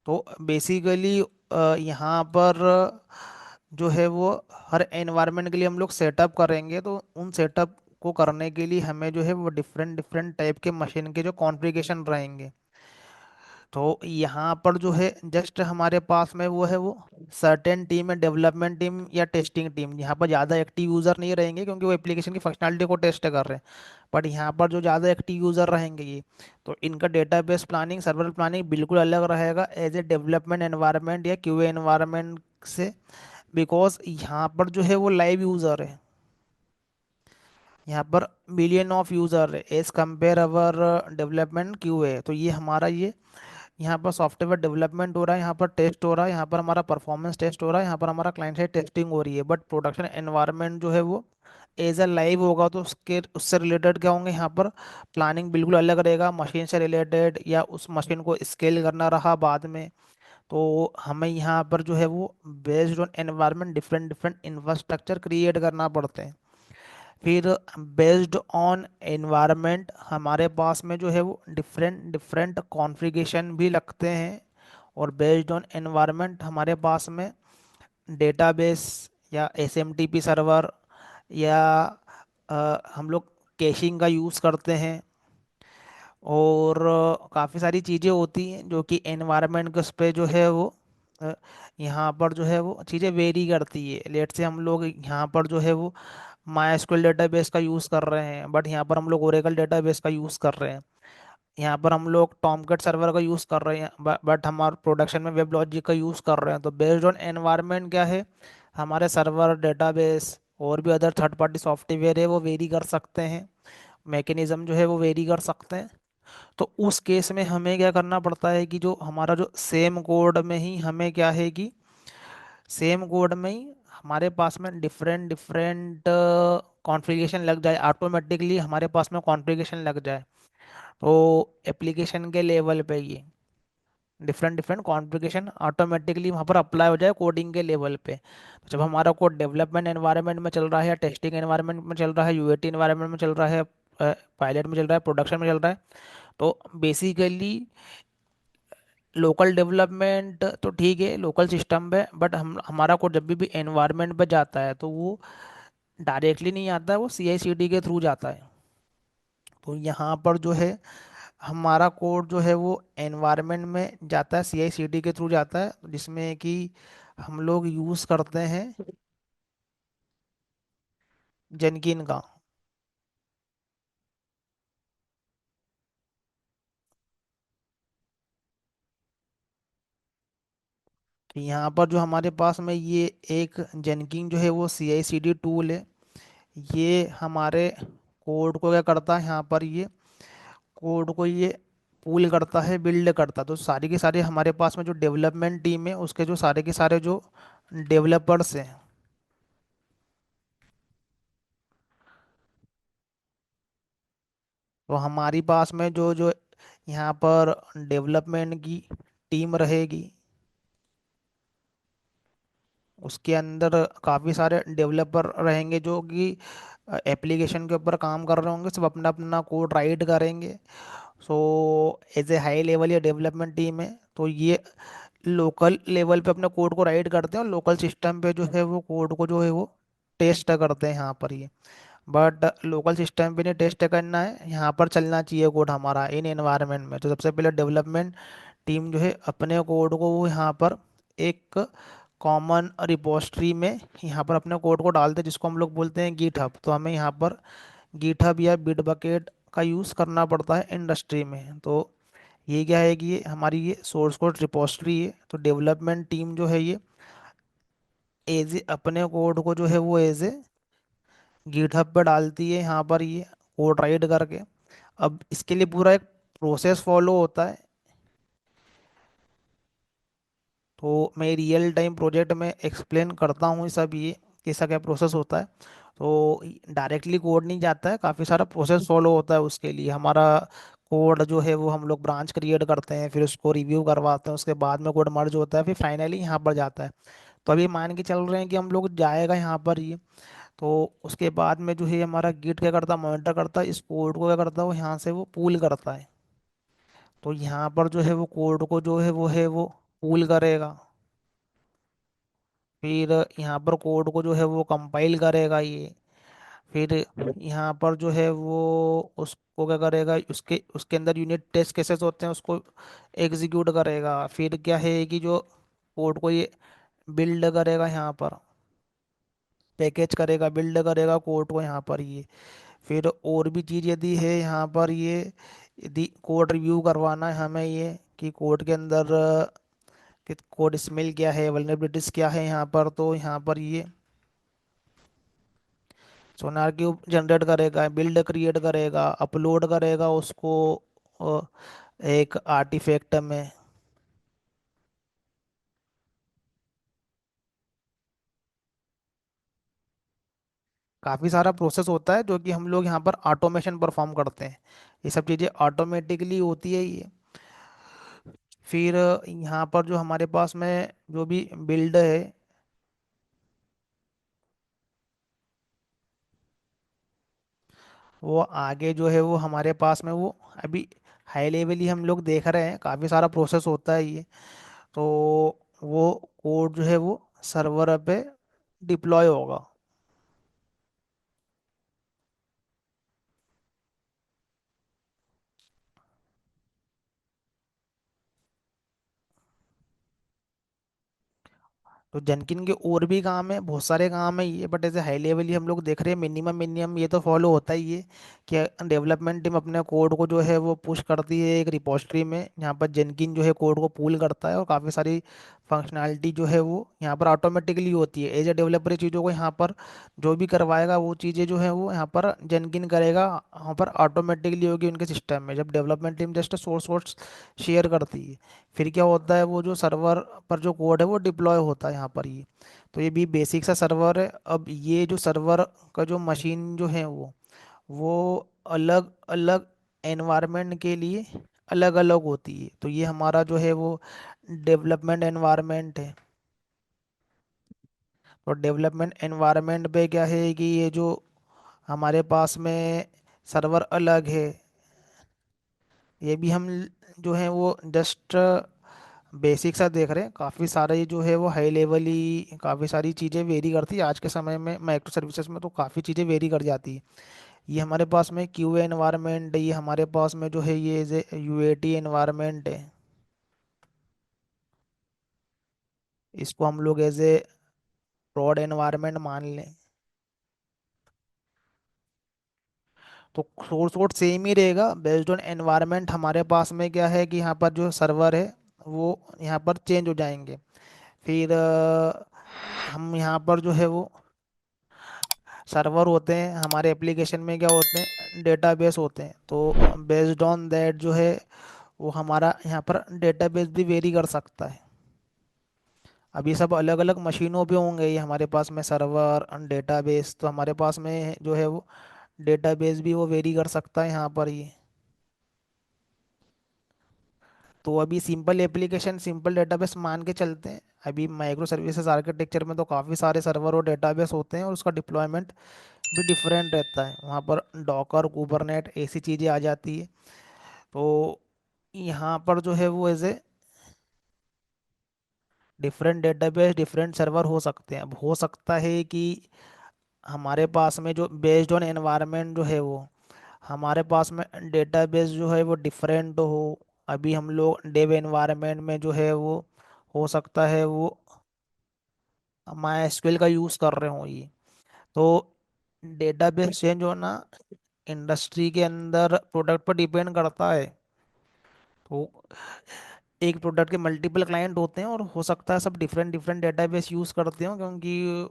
A: तो बेसिकली यहाँ पर जो है वो हर एनवायरनमेंट के लिए हम लोग सेटअप करेंगे, तो उन सेटअप को करने के लिए हमें जो है वो डिफरेंट डिफरेंट टाइप के मशीन के जो कॉन्फ़िगरेशन रहेंगे। तो यहाँ पर जो है जस्ट हमारे पास में वो है वो सर्टेन टीम है, डेवलपमेंट टीम या टेस्टिंग टीम। यहाँ पर ज़्यादा एक्टिव यूज़र नहीं रहेंगे क्योंकि वो एप्लीकेशन की फंक्शनलिटी को टेस्ट कर रहे हैं। बट यहाँ पर जो ज़्यादा एक्टिव यूज़र रहेंगे ये, तो इनका डेटाबेस प्लानिंग, सर्वर प्लानिंग बिल्कुल अलग रहेगा एज ए डेवलपमेंट एनवायरनमेंट या क्यूए एनवायरनमेंट से। बिकॉज यहाँ पर जो है वो लाइव यूज़र है, यहाँ पर मिलियन ऑफ यूज़र है एज कम्पेयर अवर डेवलपमेंट क्यूए। तो ये हमारा ये यहाँ पर सॉफ्टवेयर डेवलपमेंट हो रहा है, यहाँ पर टेस्ट हो रहा है, यहाँ पर हमारा परफॉर्मेंस टेस्ट हो रहा है, यहाँ पर हमारा क्लाइंट साइड टेस्टिंग हो रही है। बट प्रोडक्शन एनवायरनमेंट जो है वो एज अ लाइव होगा, तो उसके उससे रिलेटेड क्या होंगे यहाँ पर प्लानिंग बिल्कुल अलग रहेगा मशीन से रिलेटेड, या उस मशीन को स्केल करना रहा बाद में। तो हमें यहाँ पर जो है वो based on environment different different infrastructure create करना पड़ते हैं। फिर बेस्ड ऑन एनवायरनमेंट हमारे पास में जो है वो डिफरेंट डिफरेंट कॉन्फ़िगरेशन भी लगते हैं। और बेस्ड ऑन एनवायरनमेंट हमारे पास में डेटाबेस या एसएमटीपी सर्वर या हम लोग कैशिंग का यूज़ करते हैं। और काफ़ी सारी चीज़ें होती हैं जो कि एनवायरनमेंट के उस पे जो है वो अ, यहाँ पर जो है वो चीज़ें वेरी करती है। लेट से हम लोग यहाँ पर जो है वो माई एसक्यूएल डेटाबेस का यूज़ कर रहे हैं, बट यहाँ पर हम लोग ओरेकल डेटाबेस का यूज़ कर रहे हैं। यहाँ पर हम लोग टॉमकैट सर्वर का यूज़ कर रहे हैं, बट हमारे प्रोडक्शन में वेब लॉजिक का यूज़ कर रहे हैं। तो बेस्ड ऑन एनवायरनमेंट क्या है, हमारे सर्वर, डेटाबेस और भी अदर थर्ड पार्टी सॉफ्टवेयर है वो वेरी कर सकते हैं, मैकेनिज्म जो है वो वेरी कर सकते हैं। तो उस केस में हमें क्या करना पड़ता है कि जो हमारा जो सेम कोड में ही हमें क्या है कि सेम कोड में ही हमारे पास में डिफरेंट डिफरेंट कॉन्फ़िगरेशन लग जाए, ऑटोमेटिकली हमारे पास में कॉन्फ़िगरेशन लग जाए। तो एप्लीकेशन के लेवल पे ये डिफरेंट डिफरेंट कॉन्फ़िगरेशन ऑटोमेटिकली वहाँ पर अप्लाई हो जाए कोडिंग के लेवल पे। तो जब हमारा कोड डेवलपमेंट एनवायरनमेंट में चल रहा है या टेस्टिंग एनवायरनमेंट में चल रहा है, यूएटी एनवायरनमेंट में चल रहा है, पायलट में चल रहा है, प्रोडक्शन में चल रहा है, तो बेसिकली लोकल डेवलपमेंट तो ठीक है, लोकल सिस्टम पे, बट हम हमारा कोड जब भी एनवायरनमेंट पे जाता है तो वो डायरेक्टली नहीं आता है, वो सीआई/सीडी के थ्रू जाता है। तो यहाँ पर जो है हमारा कोड जो है वो एनवायरनमेंट में जाता है, सीआई/सीडी के थ्रू जाता है, जिसमें कि हम लोग यूज़ करते हैं जेनकिन का। तो यहाँ पर जो हमारे पास में ये एक जेनकिन जो है वो सीआई/सीडी टूल है। ये हमारे कोड को क्या करता है, यहाँ पर ये कोड को ये पूल करता है, बिल्ड करता है। तो सारी के सारे हमारे पास में जो डेवलपमेंट टीम है उसके जो सारे के सारे जो डेवलपर्स हैं, तो हमारी पास में जो जो यहाँ पर डेवलपमेंट की टीम रहेगी, उसके अंदर काफ़ी सारे डेवलपर रहेंगे जो कि एप्लीकेशन के ऊपर काम कर रहे होंगे, सब अपना अपना कोड राइट करेंगे। So as a high level या डेवलपमेंट टीम है, तो ये लोकल लेवल पे अपने कोड को राइट करते हैं और लोकल सिस्टम पे जो है वो कोड को जो है वो टेस्ट करते हैं यहाँ पर ये। बट लोकल सिस्टम पे नहीं टेस्ट करना है, यहाँ पर चलना चाहिए कोड हमारा इन एनवायरनमेंट में। तो सबसे पहले डेवलपमेंट टीम जो है अपने कोड को वो यहाँ पर एक कॉमन रिपोजिटरी में यहाँ पर अपने कोड को डालते हैं, जिसको हम लोग बोलते हैं गिट हब। तो हमें यहाँ पर गिट हब या बिटबकेट का यूज़ करना पड़ता है इंडस्ट्री में। तो ये क्या है कि ये हमारी ये सोर्स कोड रिपोजिटरी है। तो डेवलपमेंट टीम जो है ये एज ए अपने कोड को जो है वो एज ए गिटहब पे डालती है यहाँ पर ये कोड राइट करके। अब इसके लिए पूरा एक प्रोसेस फॉलो होता है। तो मैं रियल टाइम प्रोजेक्ट में एक्सप्लेन करता हूँ सब ये कैसा क्या प्रोसेस होता है। तो डायरेक्टली कोड नहीं जाता है, काफ़ी सारा प्रोसेस फॉलो होता है उसके लिए। हमारा कोड जो है वो हम लोग ब्रांच क्रिएट करते हैं, फिर उसको रिव्यू करवाते हैं, उसके बाद में कोड मर्ज होता है, फिर फाइनली यहाँ पर जाता है। तो अभी मान के चल रहे हैं कि हम लोग जाएगा यहाँ पर ये। तो उसके बाद में जो है हमारा गिट क्या करता है, मॉनिटर करता है इस कोड को, क्या करता है वो यहाँ से वो पूल करता है। तो यहाँ पर जो है वो कोड को जो है वो पूल करेगा। फिर यहाँ पर कोड को जो है वो कंपाइल करेगा ये। फिर यहाँ पर जो है वो उसको क्या करेगा, उसके उसके अंदर यूनिट टेस्ट केसेस होते हैं, उसको एग्जीक्यूट करेगा। फिर क्या है कि जो कोड को ये बिल्ड करेगा, यहाँ पर पैकेज करेगा, बिल्ड करेगा कोड को यहाँ पर ये। फिर और भी चीज़ यदि है यहाँ पर ये, यदि कोड रिव्यू करवाना है हमें ये कि कोड के अंदर कि कोड स्मेल क्या है, वल्नरेबिलिटीज क्या है यहाँ पर, तो यहाँ पर ये सोनार क्यूब जनरेट करेगा, बिल्ड क्रिएट करेगा, अपलोड करेगा उसको अ, एक आर्टिफैक्ट में। काफ़ी सारा प्रोसेस होता है जो कि हम लोग यहाँ पर ऑटोमेशन परफॉर्म करते हैं। ये सब चीज़ें ऑटोमेटिकली होती है ये। फिर यहाँ पर जो हमारे पास में जो भी बिल्ड है, वो आगे जो है वो हमारे पास में वो अभी हाई लेवल ही हम लोग देख रहे हैं, काफ़ी सारा प्रोसेस होता है ये। तो वो कोड जो है वो सर्वर पे डिप्लॉय होगा। तो जेनकिन के और भी काम है, बहुत सारे काम है ये, बट ऐसे हाई लेवल ही हम लोग देख रहे हैं। मिनिमम मिनिमम ये तो फॉलो होता ही है कि डेवलपमेंट टीम अपने कोड को जो है वो पुश करती है एक रिपोजिटरी में। यहाँ पर जेनकिन जो है कोड को पूल करता है और काफ़ी सारी फंक्शनैलिटी जो है वो यहाँ पर ऑटोमेटिकली होती है। एज ए डेवलपर ये चीज़ों को यहाँ पर जो भी करवाएगा वो चीज़ें जो है वो यहाँ पर जेनकिन करेगा, यहाँ पर ऑटोमेटिकली होगी उनके सिस्टम में, जब development team just source code share करती है। फिर क्या होता है, वो जो सर्वर पर जो कोड है वो डिप्लॉय होता है यहाँ पर ये। तो ये भी बेसिक सा सर्वर है। अब ये जो सर्वर का जो मशीन जो है वो अलग अलग एनवायरनमेंट के लिए अलग अलग होती है। तो ये हमारा जो है वो डेवलपमेंट एनवायरनमेंट है। तो डेवलपमेंट एनवायरनमेंट पे क्या है कि ये जो हमारे पास में सर्वर अलग है, ये भी हम जो है वो जस्ट बेसिक सा देख रहे हैं। काफ़ी सारे जो है वो हाई लेवल ही काफ़ी सारी चीज़ें वेरी करती है आज के समय में माइक्रो सर्विसेज में, तो काफ़ी चीज़ें वेरी कर जाती है। ये हमारे पास में क्यू एनवायरनमेंट, ये हमारे पास में जो है ये यूएटी एनवायरनमेंट है। इसको हम लोग एज ए ब्रॉड एनवायरनमेंट मान लें। तो सोर्स कोड सेम ही रहेगा, बेस्ड ऑन एनवायरनमेंट हमारे पास में क्या है कि यहाँ पर जो सर्वर है वो यहाँ पर चेंज हो जाएंगे। फिर हम यहाँ पर जो है वो सर्वर होते हैं, हमारे एप्लीकेशन में क्या होते हैं, डेटाबेस होते हैं। तो बेस्ड ऑन दैट जो है वो हमारा यहाँ पर डेटाबेस भी वेरी कर सकता है। अब ये सब अलग अलग मशीनों पे होंगे, ये हमारे पास में सर्वर डेटाबेस, तो हमारे पास में जो है वो डेटाबेस भी वो वेरी कर सकता है यहाँ पर ये। तो अभी सिंपल एप्लीकेशन सिंपल डेटाबेस मान के चलते हैं। अभी माइक्रो सर्विसेज आर्किटेक्चर में तो काफ़ी सारे सर्वर और डेटाबेस होते हैं और उसका डिप्लॉयमेंट भी डिफरेंट रहता है, वहाँ पर डॉकर कुबरनेट ऐसी चीज़ें आ जाती है। तो यहाँ पर जो है वो ऐसे डिफरेंट डेटाबेस डिफरेंट सर्वर हो सकते हैं। अब हो सकता है कि हमारे पास में जो बेस्ड ऑन एनवायरनमेंट जो है वो हमारे पास में डेटाबेस जो है वो डिफरेंट हो। अभी हम लोग डेव एनवायरनमेंट में जो है वो हो सकता है वो माई एसक्यूएल का यूज़ कर रहे हो ये। तो डेटाबेस चेंज होना इंडस्ट्री के अंदर प्रोडक्ट पर डिपेंड करता है। तो एक प्रोडक्ट के मल्टीपल क्लाइंट होते हैं और हो सकता है सब डिफरेंट डिफरेंट डेटाबेस यूज़ करते हो, क्योंकि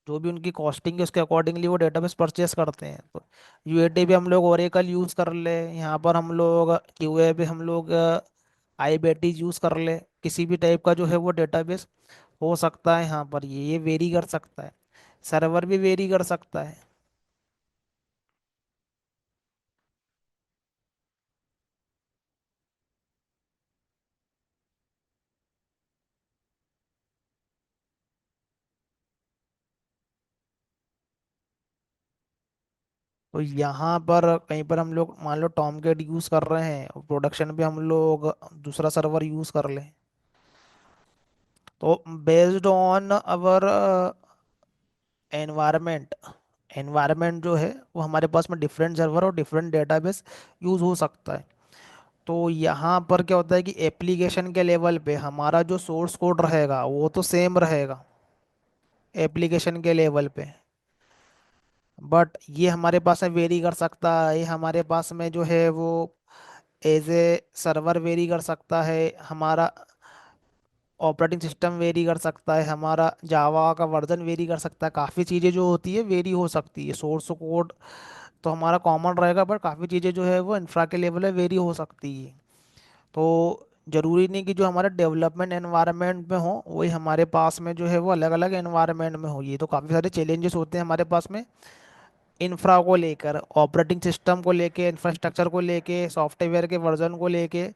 A: जो भी उनकी कॉस्टिंग है उसके अकॉर्डिंगली वो डेटाबेस परचेस करते हैं। तो यूएटी पे हम लोग ओरेकल यूज़ कर ले, यहाँ पर हम लोग क्यूए पे हम लोग आई बेटीज यूज़ कर ले। किसी भी टाइप का जो है वो डेटाबेस हो सकता है यहाँ पर, ये वेरी कर सकता है। सर्वर भी वेरी कर सकता है। तो यहाँ पर कहीं पर हम लोग मान लो टॉमकेट यूज़ कर रहे हैं और प्रोडक्शन पे हम लोग दूसरा सर्वर यूज़ कर लें, तो based on our environment environment जो है वो हमारे पास में डिफरेंट सर्वर और डिफरेंट डेटाबेस यूज़ हो सकता है। तो यहाँ पर क्या होता है कि एप्लीकेशन के लेवल पे हमारा जो सोर्स कोड रहेगा वो तो सेम रहेगा एप्लीकेशन के लेवल पे। बट ये हमारे पास में वेरी कर सकता है, हमारे पास में जो है वो एज ए सर्वर वेरी कर सकता है, हमारा ऑपरेटिंग सिस्टम वेरी कर सकता है, हमारा जावा का वर्जन वेरी कर सकता है। काफ़ी चीज़ें जो होती है वेरी हो सकती है। सोर्स कोड तो हमारा कॉमन रहेगा, बट काफ़ी चीज़ें जो है वो इंफ्रा के लेवल पे वेरी हो सकती है। तो ज़रूरी नहीं कि जो हमारा डेवलपमेंट एनवायरनमेंट में हो वही हमारे पास में जो है वो अलग अलग एनवायरनमेंट में हो। ये तो काफ़ी सारे चैलेंजेस होते हैं हमारे पास में इंफ्रा को लेकर, ऑपरेटिंग सिस्टम को लेके, इंफ्रास्ट्रक्चर को लेके, सॉफ्टवेयर के वर्जन को लेके।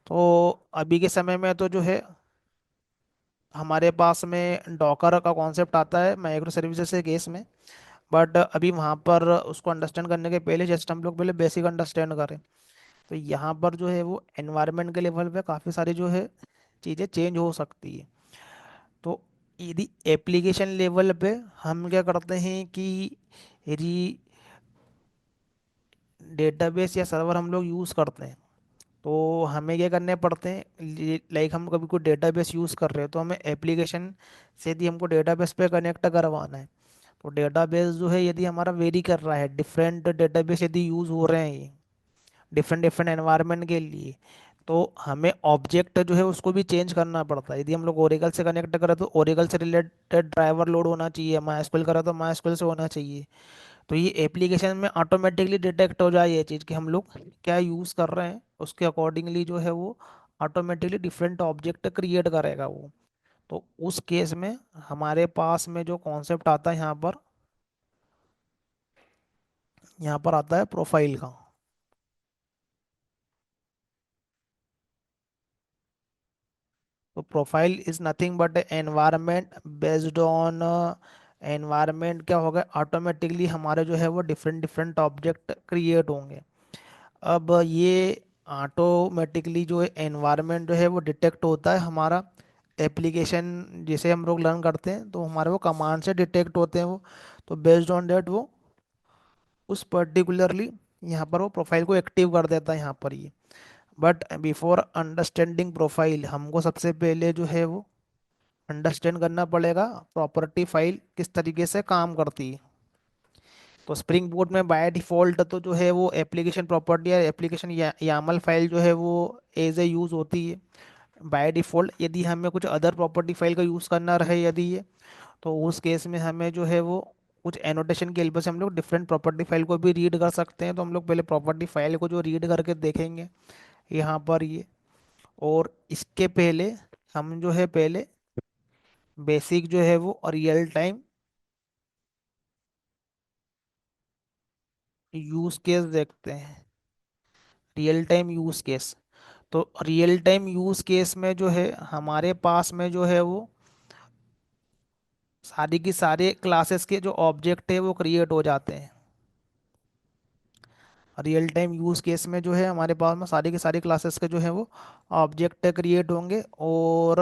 A: तो अभी के समय में तो जो है हमारे पास में डॉकर का कॉन्सेप्ट आता है माइक्रो सर्विसेज के केस में। बट अभी वहाँ पर उसको अंडरस्टैंड करने के पहले जस्ट हम लोग पहले बेसिक अंडरस्टैंड करें। तो यहाँ पर जो है वो एनवायरनमेंट के लेवल पे काफ़ी सारी जो है चीज़ें चेंज हो सकती है। तो यदि एप्लीकेशन लेवल पे हम क्या करते हैं कि यदि डेटाबेस या सर्वर हम लोग यूज़ करते हैं तो हमें क्या करने पड़ते हैं। लाइक हम कभी कोई डेटाबेस यूज़ कर रहे हैं तो हमें एप्लीकेशन से यदि हमको डेटाबेस पे कनेक्ट करवाना है, तो डेटाबेस जो है यदि हमारा वेरी कर रहा है, डिफरेंट डेटाबेस यदि यूज़ हो रहे हैं डिफरेंट डिफरेंट एनवायरनमेंट के लिए, तो हमें ऑब्जेक्ट जो है उसको भी चेंज करना पड़ता है। यदि हम लोग ओरेकल से कनेक्ट करें तो ओरेकल से रिलेटेड ड्राइवर लोड होना चाहिए, माई करें तो माई से होना चाहिए। तो ये एप्लीकेशन में ऑटोमेटिकली डिटेक्ट हो जाए ये चीज़ कि हम लोग क्या यूज़ कर रहे हैं, उसके अकॉर्डिंगली जो है वो ऑटोमेटिकली डिफरेंट ऑब्जेक्ट क्रिएट करेगा वो। तो उस केस में हमारे पास में जो कॉन्सेप्ट आता है यहाँ पर आता है प्रोफाइल का। तो profile is nothing but environment based on environment क्या होगा, ऑटोमेटिकली हमारे जो है वो डिफरेंट डिफरेंट ऑब्जेक्ट क्रिएट होंगे। अब ये ऑटोमेटिकली जो है एनवायरनमेंट जो है वो डिटेक्ट होता है हमारा एप्लीकेशन जिसे हम लोग लर्न करते हैं, तो हमारे वो कमांड से डिटेक्ट होते हैं वो। तो बेस्ड ऑन डेट वो उस पर्टिकुलरली यहाँ पर वो प्रोफाइल को एक्टिव कर देता है यहाँ पर ये। बट बिफोर अंडरस्टैंडिंग प्रोफाइल हमको सबसे पहले जो है वो अंडरस्टैंड करना पड़ेगा प्रॉपर्टी फाइल किस तरीके से काम करती है। तो स्प्रिंग बूट में बाय डिफ़ॉल्ट तो जो है वो एप्लीकेशन प्रॉपर्टी या एप्लीकेशन यामल फाइल जो है वो एज ए यूज़ होती है बाय डिफ़ॉल्ट। यदि हमें कुछ अदर प्रॉपर्टी फाइल का यूज़ करना रहे यदि ये, तो उस केस में हमें जो है वो कुछ एनोटेशन की हेल्प से हम लोग डिफरेंट प्रॉपर्टी फाइल को भी रीड कर सकते हैं। तो हम लोग पहले प्रॉपर्टी फाइल को जो रीड करके देखेंगे यहाँ पर ये। और इसके पहले हम जो है पहले बेसिक जो है वो रियल टाइम यूज़ केस देखते हैं। रियल टाइम यूज़ केस, तो रियल टाइम यूज़ केस में जो है हमारे पास में जो है वो सारी की सारे क्लासेस के जो ऑब्जेक्ट है वो क्रिएट हो जाते हैं। रियल टाइम यूज केस में जो है हमारे पास में सारी की सारी क्लासेस के जो है वो ऑब्जेक्ट क्रिएट होंगे। और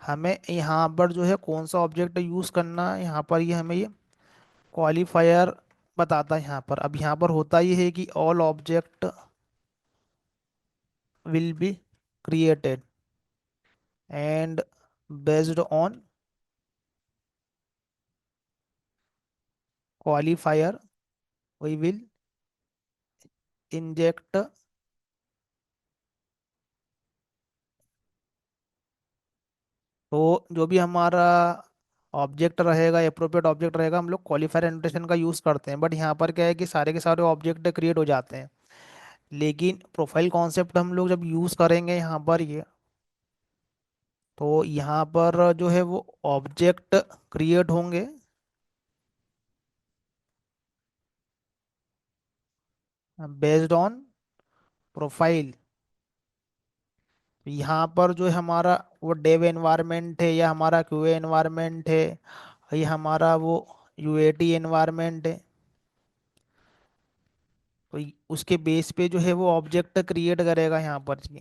A: हमें यहाँ पर जो है कौन सा ऑब्जेक्ट यूज करना है, यहाँ पर ये हमें ये क्वालिफायर बताता है यहाँ पर। अब यहाँ पर होता ये है कि all object will be created and based on qualifier we will inject. तो जो भी हमारा ऑब्जेक्ट रहेगा, अप्रोप्रिएट ऑब्जेक्ट रहेगा, हम लोग क्वालिफायर एनोटेशन का यूज़ करते हैं। बट यहाँ पर क्या है कि सारे के सारे ऑब्जेक्ट क्रिएट हो जाते हैं। लेकिन प्रोफाइल कॉन्सेप्ट हम लोग जब यूज़ करेंगे यहाँ पर ये, तो यहाँ पर जो है वो ऑब्जेक्ट क्रिएट होंगे बेस्ड ऑन प्रोफाइल। यहाँ पर जो है हमारा वो डेव एनवायरनमेंट है या हमारा क्यूए एनवायरनमेंट है, ये हमारा वो यूएटी एनवायरनमेंट है। तो उसके बेस पे जो है वो ऑब्जेक्ट क्रिएट करेगा यहाँ पर जी।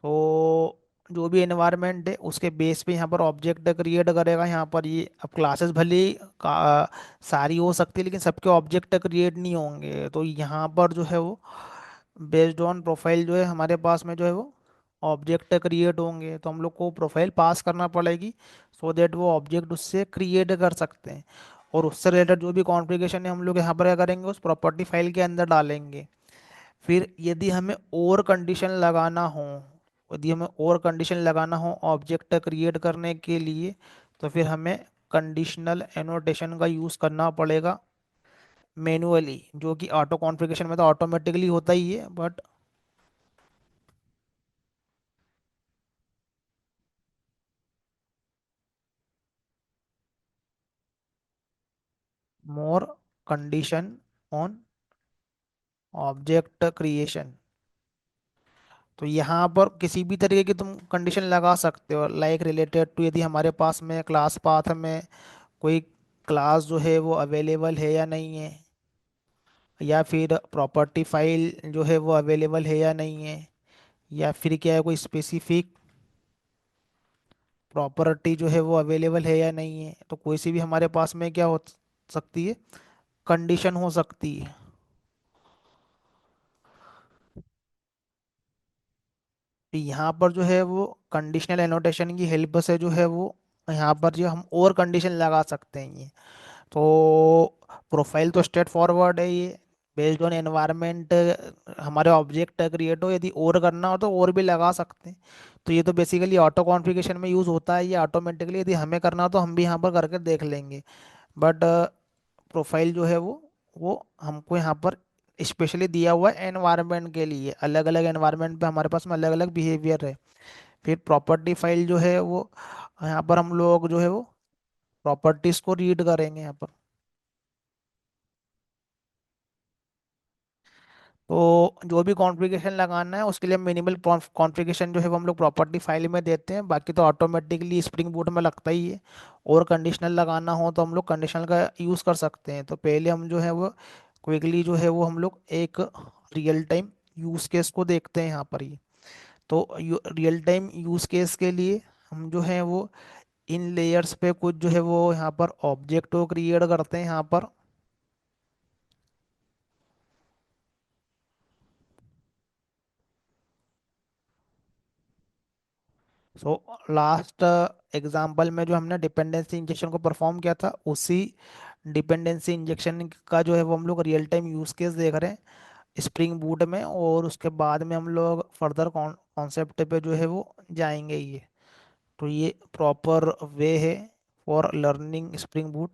A: तो जो भी एनवायरनमेंट है उसके बेस पे यहाँ पर ऑब्जेक्ट क्रिएट करेगा यहाँ पर ये। अब क्लासेस भले ही सारी हो सकती है लेकिन सबके ऑब्जेक्ट क्रिएट नहीं होंगे। तो यहाँ पर जो है वो बेस्ड ऑन प्रोफाइल जो है हमारे पास में जो है वो ऑब्जेक्ट क्रिएट होंगे। तो हम लोग को प्रोफाइल पास करना पड़ेगी सो दैट वो ऑब्जेक्ट उससे क्रिएट कर सकते हैं। और उससे रिलेटेड जो भी कॉन्फ़िगरेशन है हम लोग यहाँ पर क्या करेंगे, उस प्रॉपर्टी फाइल के अंदर डालेंगे। फिर यदि हमें और कंडीशन लगाना हो, यदि हमें और कंडीशन लगाना हो ऑब्जेक्ट क्रिएट करने के लिए, तो फिर हमें कंडीशनल एनोटेशन का यूज़ करना पड़ेगा मैनुअली, जो कि ऑटो कॉन्फ़िगरेशन में तो ऑटोमेटिकली होता ही है but more condition on object creation. तो यहाँ पर किसी भी तरीके की तुम कंडीशन लगा सकते हो, लाइक रिलेटेड टू यदि हमारे पास में क्लास पाथ में कोई क्लास जो है वो अवेलेबल है या नहीं है, या फिर प्रॉपर्टी फाइल जो है वो अवेलेबल है या नहीं है, या फिर क्या है कोई स्पेसिफिक प्रॉपर्टी जो है वो अवेलेबल है या नहीं है। तो कोई सी भी हमारे पास में क्या हो सकती है, कंडीशन हो सकती है। तो यहाँ पर जो है वो कंडीशनल एनोटेशन की हेल्प से जो है वो यहाँ पर जो हम और कंडीशन लगा सकते हैं ये। तो प्रोफाइल तो स्ट्रेट फॉरवर्ड है ये, बेस्ड ऑन एनवायरनमेंट हमारे ऑब्जेक्ट क्रिएट हो, यदि और करना हो तो और भी लगा सकते हैं। तो ये तो बेसिकली ऑटो कॉन्फ़िगरेशन में यूज़ होता है ये ऑटोमेटिकली, यदि हमें करना हो तो हम भी यहाँ पर करके देख लेंगे। बट प्रोफाइल जो है वो हमको यहाँ पर स्पेशली दिया हुआ है एनवायरनमेंट के लिए। अलग अलग एनवायरनमेंट पे हमारे पास में अलग अलग बिहेवियर है। फिर प्रॉपर्टी फाइल जो है वो यहाँ पर हम लोग जो है वो प्रॉपर्टीज को रीड करेंगे यहाँ पर। तो जो भी कॉन्फ़िगरेशन लगाना है उसके लिए मिनिमल कॉन्फ़िगरेशन जो है वो हम लोग प्रॉपर्टी फाइल में देते हैं, बाकी तो ऑटोमेटिकली स्प्रिंग बूट में लगता ही है। और कंडीशनल लगाना हो तो हम लोग कंडीशनल का यूज़ कर सकते हैं। तो पहले हम जो है वो क्विकली जो है वो हम लोग एक रियल टाइम यूज़ केस को देखते हैं यहाँ पर ही। तो रियल टाइम यूज़ केस के लिए हम जो है वो इन लेयर्स पे कुछ जो है वो यहाँ पर ऑब्जेक्ट को क्रिएट करते हैं यहाँ पर। सो लास्ट एग्जाम्पल में जो हमने डिपेंडेंसी इंजेक्शन को परफॉर्म किया था, उसी डिपेंडेंसी इंजेक्शन का जो है वो हम लोग रियल टाइम यूज़ केस देख रहे हैं स्प्रिंग बूट में। और उसके बाद में हम लोग फर्दर कॉन्सेप्ट पे जो है वो जाएंगे ये। तो ये प्रॉपर वे है फॉर लर्निंग स्प्रिंग बूट।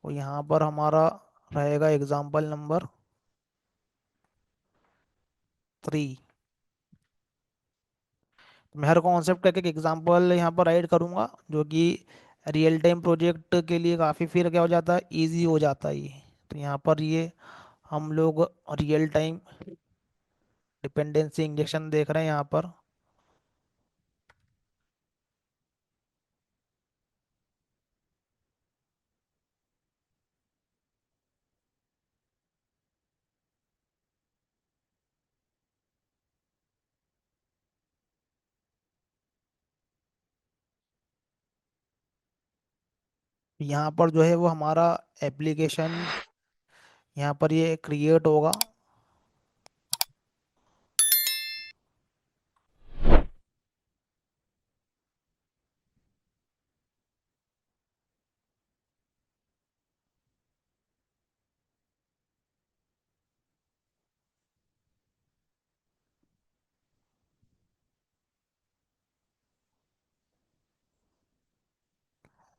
A: और यहाँ पर हमारा रहेगा एग्जाम्पल नंबर 3। मैं हर कॉन्सेप्ट का एक एग्जांपल यहाँ पर ऐड करूँगा जो कि रियल टाइम प्रोजेक्ट के लिए काफ़ी फिर क्या हो जाता है, इजी हो जाता है ये। तो यहाँ पर ये हम लोग रियल टाइम डिपेंडेंसी इंजेक्शन देख रहे हैं यहाँ पर। यहाँ पर जो है वो हमारा एप्लीकेशन यहाँ पर ये क्रिएट होगा।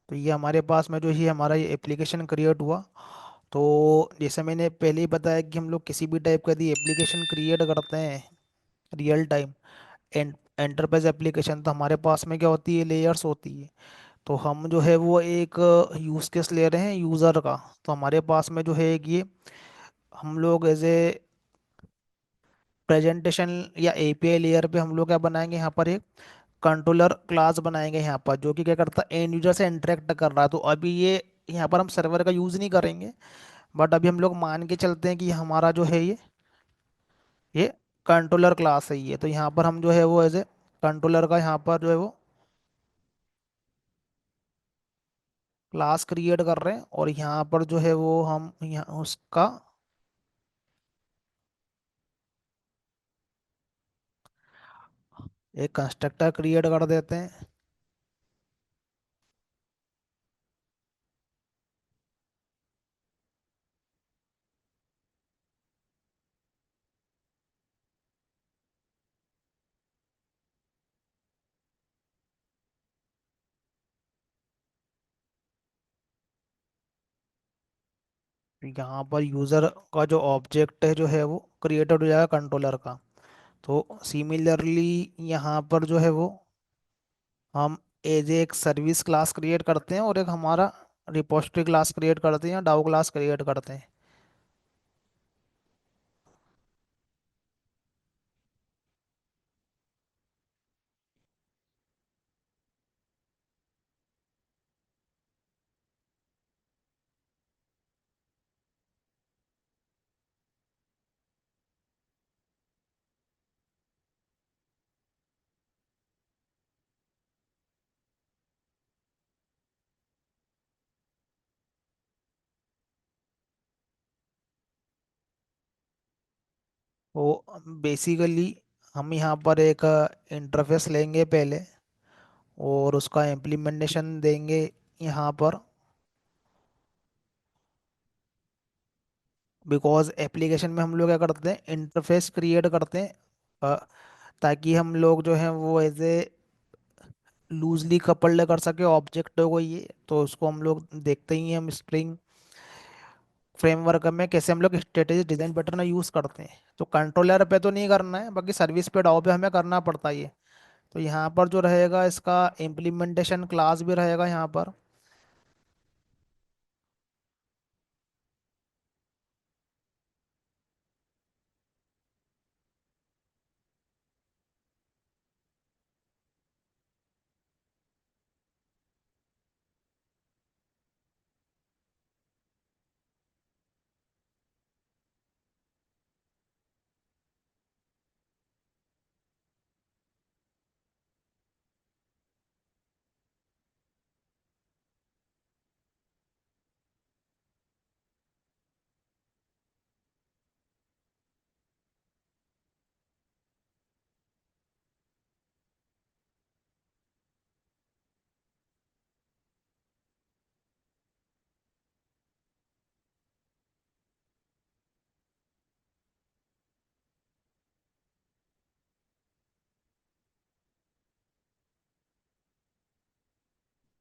A: तो ये हमारे पास में जो ही हमारा ये एप्लीकेशन क्रिएट हुआ। तो जैसे मैंने पहले ही बताया कि हम लोग किसी भी टाइप का यदि एप्लीकेशन क्रिएट करते हैं रियल टाइम एंटरप्राइज एप्लीकेशन, तो हमारे पास में क्या होती है, लेयर्स होती है। तो हम जो है वो एक यूज केस ले रहे हैं यूज़र का। तो हमारे पास में जो है एक ये हम लोग एज ए प्रेजेंटेशन या एपीआई लेयर पे हम लोग क्या बनाएंगे, यहाँ पर एक कंट्रोलर क्लास बनाएंगे यहाँ पर, जो कि क्या करता है, एंड यूजर से इंटरेक्ट कर रहा है। तो अभी ये यहाँ पर हम सर्वर का यूज़ नहीं करेंगे, बट अभी हम लोग मान के चलते हैं कि हमारा जो है ये कंट्रोलर क्लास है ये। तो यहाँ पर हम जो है वो एज ए कंट्रोलर का यहाँ पर जो है वो क्लास क्रिएट कर रहे हैं, और यहाँ पर जो है वो हम यहाँ उसका एक कंस्ट्रक्टर क्रिएट कर देते हैं। यहाँ पर यूज़र का जो ऑब्जेक्ट है जो है वो क्रिएटेड हो जाएगा कंट्रोलर का। तो सिमिलरली यहाँ पर जो है वो हम एज एक सर्विस क्लास क्रिएट करते हैं, और एक हमारा रिपोजिटरी क्लास क्रिएट करते हैं या डाउ क्लास क्रिएट करते हैं। तो बेसिकली हम यहाँ पर एक इंटरफेस लेंगे पहले, और उसका इम्प्लीमेंटेशन देंगे यहाँ पर। बिकॉज एप्लीकेशन में हम लोग क्या करते हैं, इंटरफेस क्रिएट करते हैं ताकि हम लोग जो है वो एज ए लूजली कपल्ड कर सके ऑब्जेक्ट को ये। तो उसको हम लोग देखते ही हैं, हम स्प्रिंग फ्रेमवर्क में कैसे हम लोग स्ट्रेटेजी डिजाइन पैटर्न यूज करते हैं। तो कंट्रोलर पे तो नहीं करना है, बाकी सर्विस पे डाउ पे हमें करना पड़ता है ये। तो यहाँ पर जो रहेगा इसका इम्प्लीमेंटेशन क्लास भी रहेगा यहाँ पर।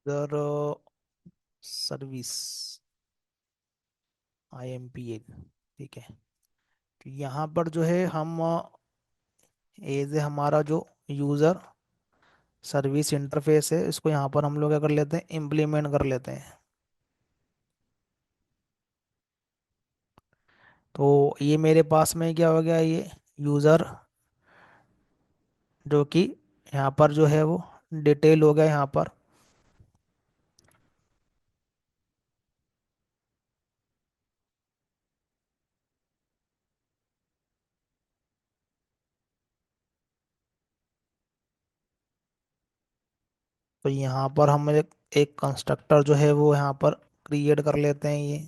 A: इधर सर्विस IMPA, ठीक है। तो यहाँ पर जो है हम एज ए हमारा जो यूज़र सर्विस इंटरफेस है, इसको यहाँ पर हम लोग क्या कर लेते हैं, इम्प्लीमेंट कर लेते हैं। तो ये मेरे पास में क्या हो गया, ये यूज़र जो कि यहाँ पर जो है वो डिटेल हो गया यहाँ पर। तो यहाँ पर हम एक एक कंस्ट्रक्टर जो है वो यहाँ पर क्रिएट कर लेते हैं ये।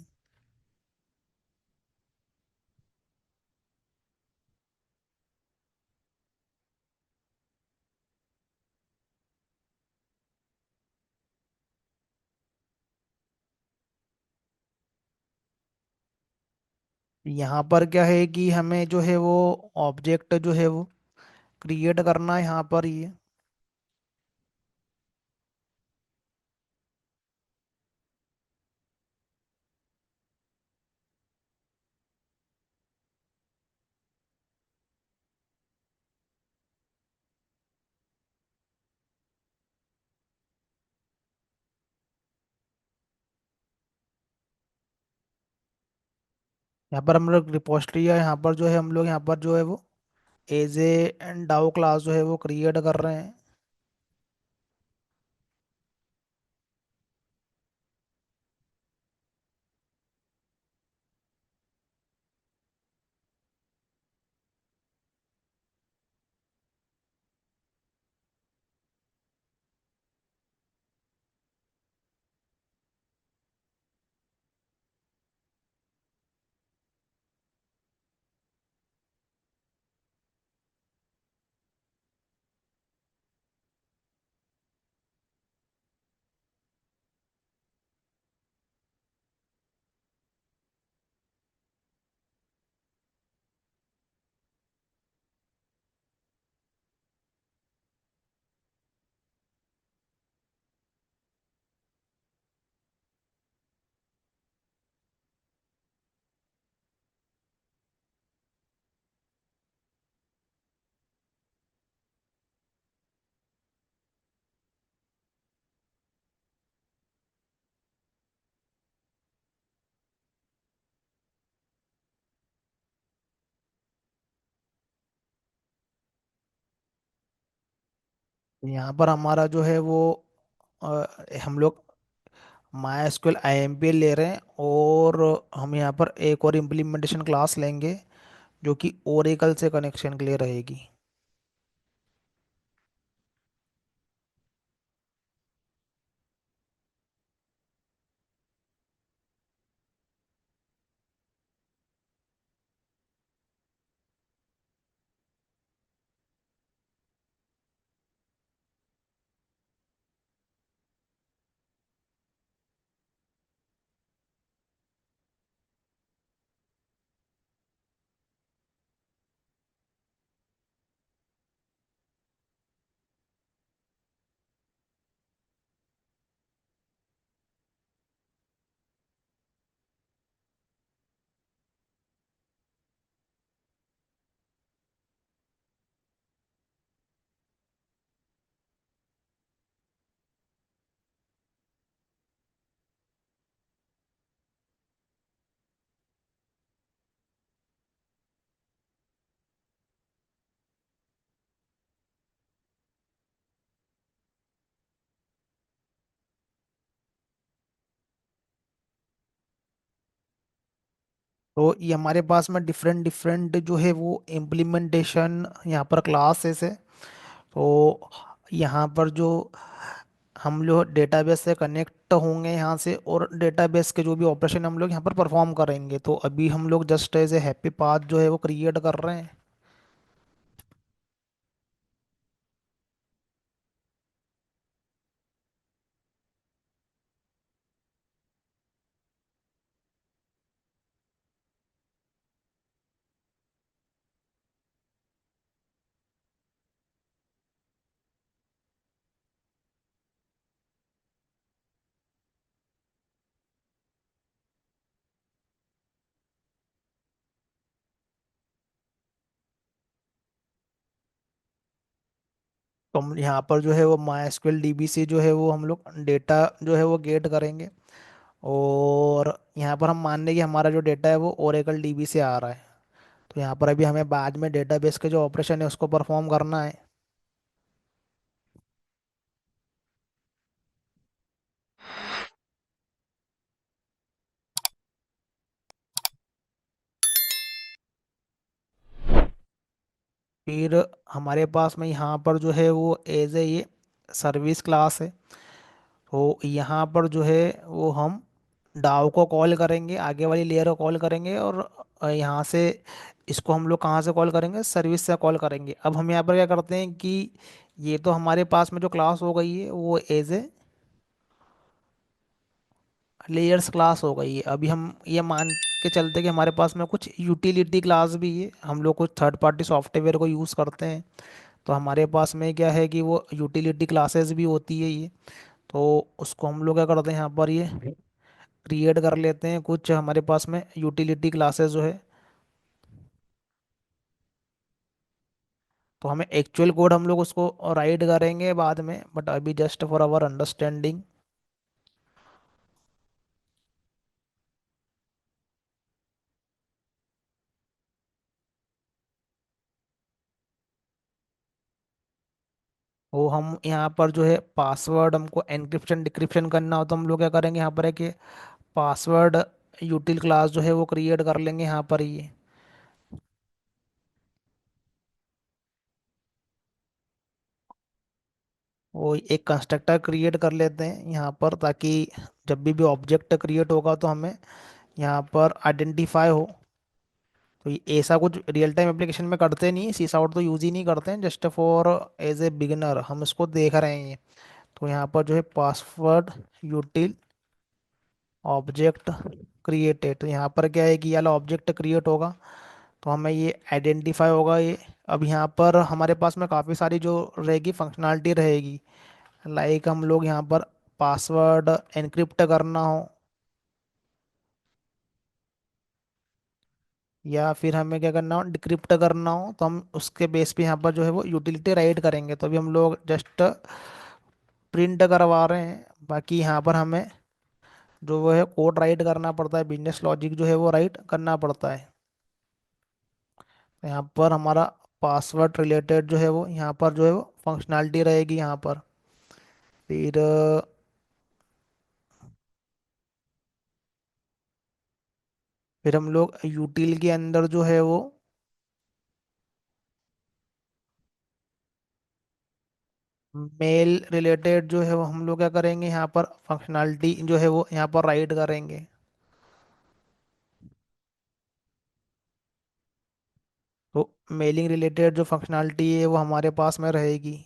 A: यहाँ पर क्या है कि हमें जो है वो ऑब्जेक्ट जो है वो क्रिएट करना है यहाँ पर ये। यहाँ पर हम लोग रिपोजिटरी है, यहाँ पर जो है हम लोग यहाँ पर जो है वो एज ए डाउ क्लास जो है वो क्रिएट कर रहे हैं। यहाँ पर हमारा जो है वो हम लोग माई एसक्यूएल IMPL ले रहे हैं, और हम यहाँ पर एक और इम्प्लीमेंटेशन क्लास लेंगे जो कि ओरेकल से कनेक्शन के लिए रहेगी। तो ये हमारे पास में डिफरेंट डिफरेंट जो है वो इम्प्लीमेंटेशन यहाँ पर क्लासेस है। तो यहाँ पर जो हम लोग डेटाबेस से कनेक्ट होंगे यहाँ से, और डेटाबेस के जो भी ऑपरेशन हम लोग यहाँ पर परफॉर्म करेंगे, तो अभी हम लोग just as a happy path जो है वो क्रिएट कर रहे हैं। तो हम यहाँ पर जो है वो MySQL DB से जो है वो हम लोग डेटा जो है वो गेट करेंगे, और यहाँ पर हम मान लें कि हमारा जो डेटा है वो ओरेकल DB से आ रहा है। तो यहाँ पर अभी हमें बाद में डेटाबेस के जो ऑपरेशन है उसको परफॉर्म करना है। फिर हमारे पास में यहाँ पर जो है वो एज ए ये सर्विस क्लास है। तो यहाँ पर जो है वो हम डाव को कॉल करेंगे, आगे वाली लेयर को कॉल करेंगे, और यहाँ से इसको हम लोग कहाँ से कॉल करेंगे, सर्विस से कॉल करेंगे। अब हम यहाँ पर क्या करते हैं कि ये तो हमारे पास में जो क्लास हो गई है वो एज ए लेयर्स क्लास हो गई है। अभी हम ये मान के चलते कि हमारे पास में कुछ यूटिलिटी क्लास भी है, हम लोग कुछ थर्ड पार्टी सॉफ्टवेयर को यूज़ करते हैं, तो हमारे पास में क्या है कि वो यूटिलिटी क्लासेस भी होती है ये। तो उसको हम लोग क्या करते हैं, यहाँ पर ये क्रिएट कर लेते हैं कुछ हमारे पास में यूटिलिटी क्लासेस जो है। तो हमें एक्चुअल कोड हम लोग उसको राइट करेंगे बाद में, बट अभी जस्ट फॉर आवर अंडरस्टैंडिंग। वो हम यहाँ पर जो है पासवर्ड हमको एनक्रिप्शन डिक्रिप्शन करना हो तो हम लोग क्या करेंगे, यहाँ पर है कि पासवर्ड यूटिल क्लास जो है वो क्रिएट कर लेंगे यहाँ पर ही। वो एक कंस्ट्रक्टर क्रिएट कर लेते हैं यहाँ पर, ताकि जब भी ऑब्जेक्ट क्रिएट होगा तो हमें यहाँ पर आइडेंटिफाई हो। तो ये ऐसा कुछ रियल टाइम एप्लीकेशन में करते नहीं है, सीस आउट तो यूज़ ही नहीं करते हैं, just for as a beginner हम इसको देख रहे हैं। तो यहाँ पर जो है पासवर्ड यूटिल ऑब्जेक्ट क्रिएटेड, तो यहाँ पर क्या है कि ये वाला ऑब्जेक्ट क्रिएट होगा तो हमें ये आइडेंटिफाई होगा ये। अब यहाँ पर हमारे पास में काफ़ी सारी जो रहेगी फंक्शनैलिटी रहेगी, लाइक हम लोग यहाँ पर पासवर्ड एनक्रिप्ट करना हो, या फिर हमें क्या करना हो, डिक्रिप्ट करना हो, तो हम उसके बेस पे यहाँ पर जो है वो यूटिलिटी राइट करेंगे। तो अभी हम लोग जस्ट प्रिंट करवा रहे हैं, बाकी यहाँ पर हमें जो वो है कोड राइट करना पड़ता है, बिजनेस लॉजिक जो है वो राइट करना पड़ता है। तो यहाँ पर हमारा पासवर्ड रिलेटेड जो है वो यहाँ पर जो है वो फंक्शनैलिटी रहेगी यहाँ पर। फिर फिर हम लोग यूटिल के अंदर जो है वो मेल रिलेटेड जो है वो हम लोग क्या करेंगे, यहाँ पर फंक्शनैलिटी जो है वो यहाँ पर राइट करेंगे। तो मेलिंग रिलेटेड जो फंक्शनैलिटी है वो हमारे पास में रहेगी।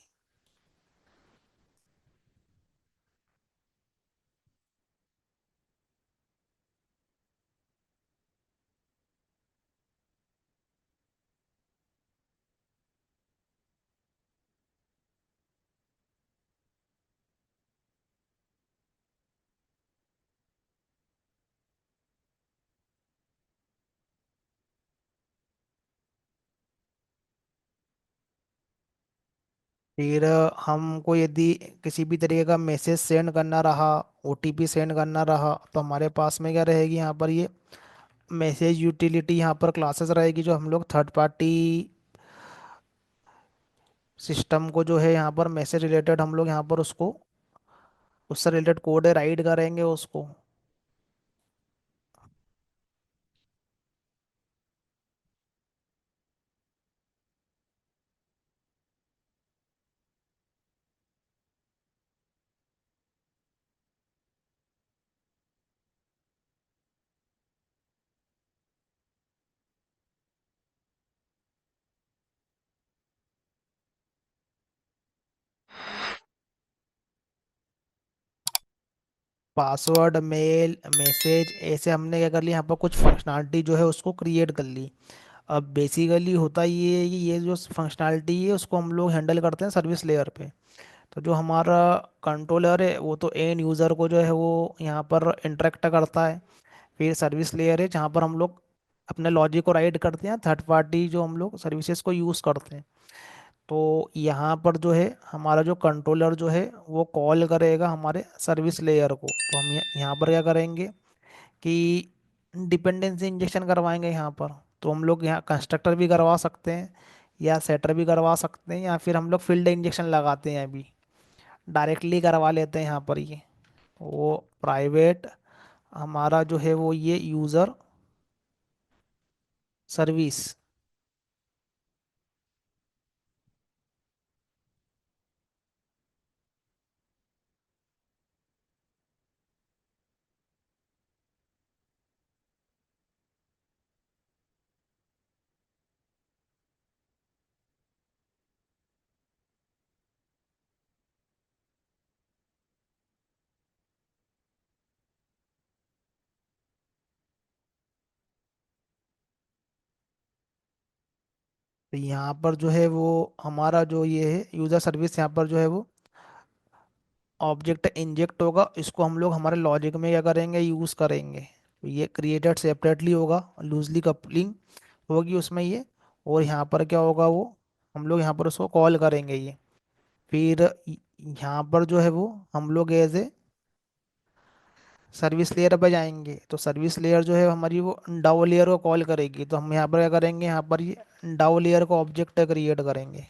A: फिर हमको यदि किसी भी तरीके का मैसेज सेंड करना रहा, ओटीपी सेंड करना रहा, तो हमारे पास में क्या रहेगी, यहाँ पर ये मैसेज यूटिलिटी यहाँ पर क्लासेस रहेगी, जो हम लोग थर्ड पार्टी सिस्टम को जो है यहाँ पर मैसेज रिलेटेड हम लोग यहाँ पर उसको उससे रिलेटेड कोड राइट करेंगे उसको। पासवर्ड मेल मैसेज ऐसे हमने क्या कर लिया, यहाँ पर कुछ फंक्शनैलिटी जो है उसको क्रिएट कर ली। अब बेसिकली होता ये है कि ये जो फंक्शनैलिटी है उसको हम लोग हैंडल करते हैं सर्विस लेयर पे। तो जो हमारा कंट्रोलर है वो तो एंड यूज़र को जो है वो यहाँ पर इंटरेक्ट करता है। फिर सर्विस लेयर है जहाँ पर हम लोग अपने लॉजिक को राइट करते हैं, थर्ड पार्टी जो हम लोग सर्विसेज को यूज़ करते हैं। तो यहाँ पर जो है हमारा जो कंट्रोलर जो है वो कॉल करेगा हमारे सर्विस लेयर को। तो हम यहाँ पर क्या करेंगे कि डिपेंडेंसी इंजेक्शन करवाएंगे यहाँ पर। तो हम लोग यहाँ कंस्ट्रक्टर भी करवा सकते हैं, या सेटर भी करवा सकते हैं, या फिर हम लोग फील्ड इंजेक्शन लगाते हैं अभी, डायरेक्टली करवा लेते हैं यहाँ पर ये। वो प्राइवेट हमारा जो है वो ये यूज़र सर्विस, तो यहाँ पर जो है वो हमारा जो ये है यूज़र सर्विस, यहाँ पर जो है वो ऑब्जेक्ट इंजेक्ट होगा, इसको हम लोग हमारे लॉजिक में क्या करेंगे, यूज़ करेंगे। तो ये क्रिएटेड सेपरेटली होगा, लूजली कपलिंग होगी उसमें ये। और यहाँ पर क्या होगा वो, हम लोग यहाँ पर उसको कॉल करेंगे ये। फिर यहाँ पर जो है वो हम लोग एज ए सर्विस लेयर पे जाएंगे, तो सर्विस लेयर जो है हमारी वो डाउ लेयर को कॉल करेगी, तो हम यहाँ पर क्या करेंगे, यहाँ पर ये डाउ लेयर को ऑब्जेक्ट क्रिएट करेंगे।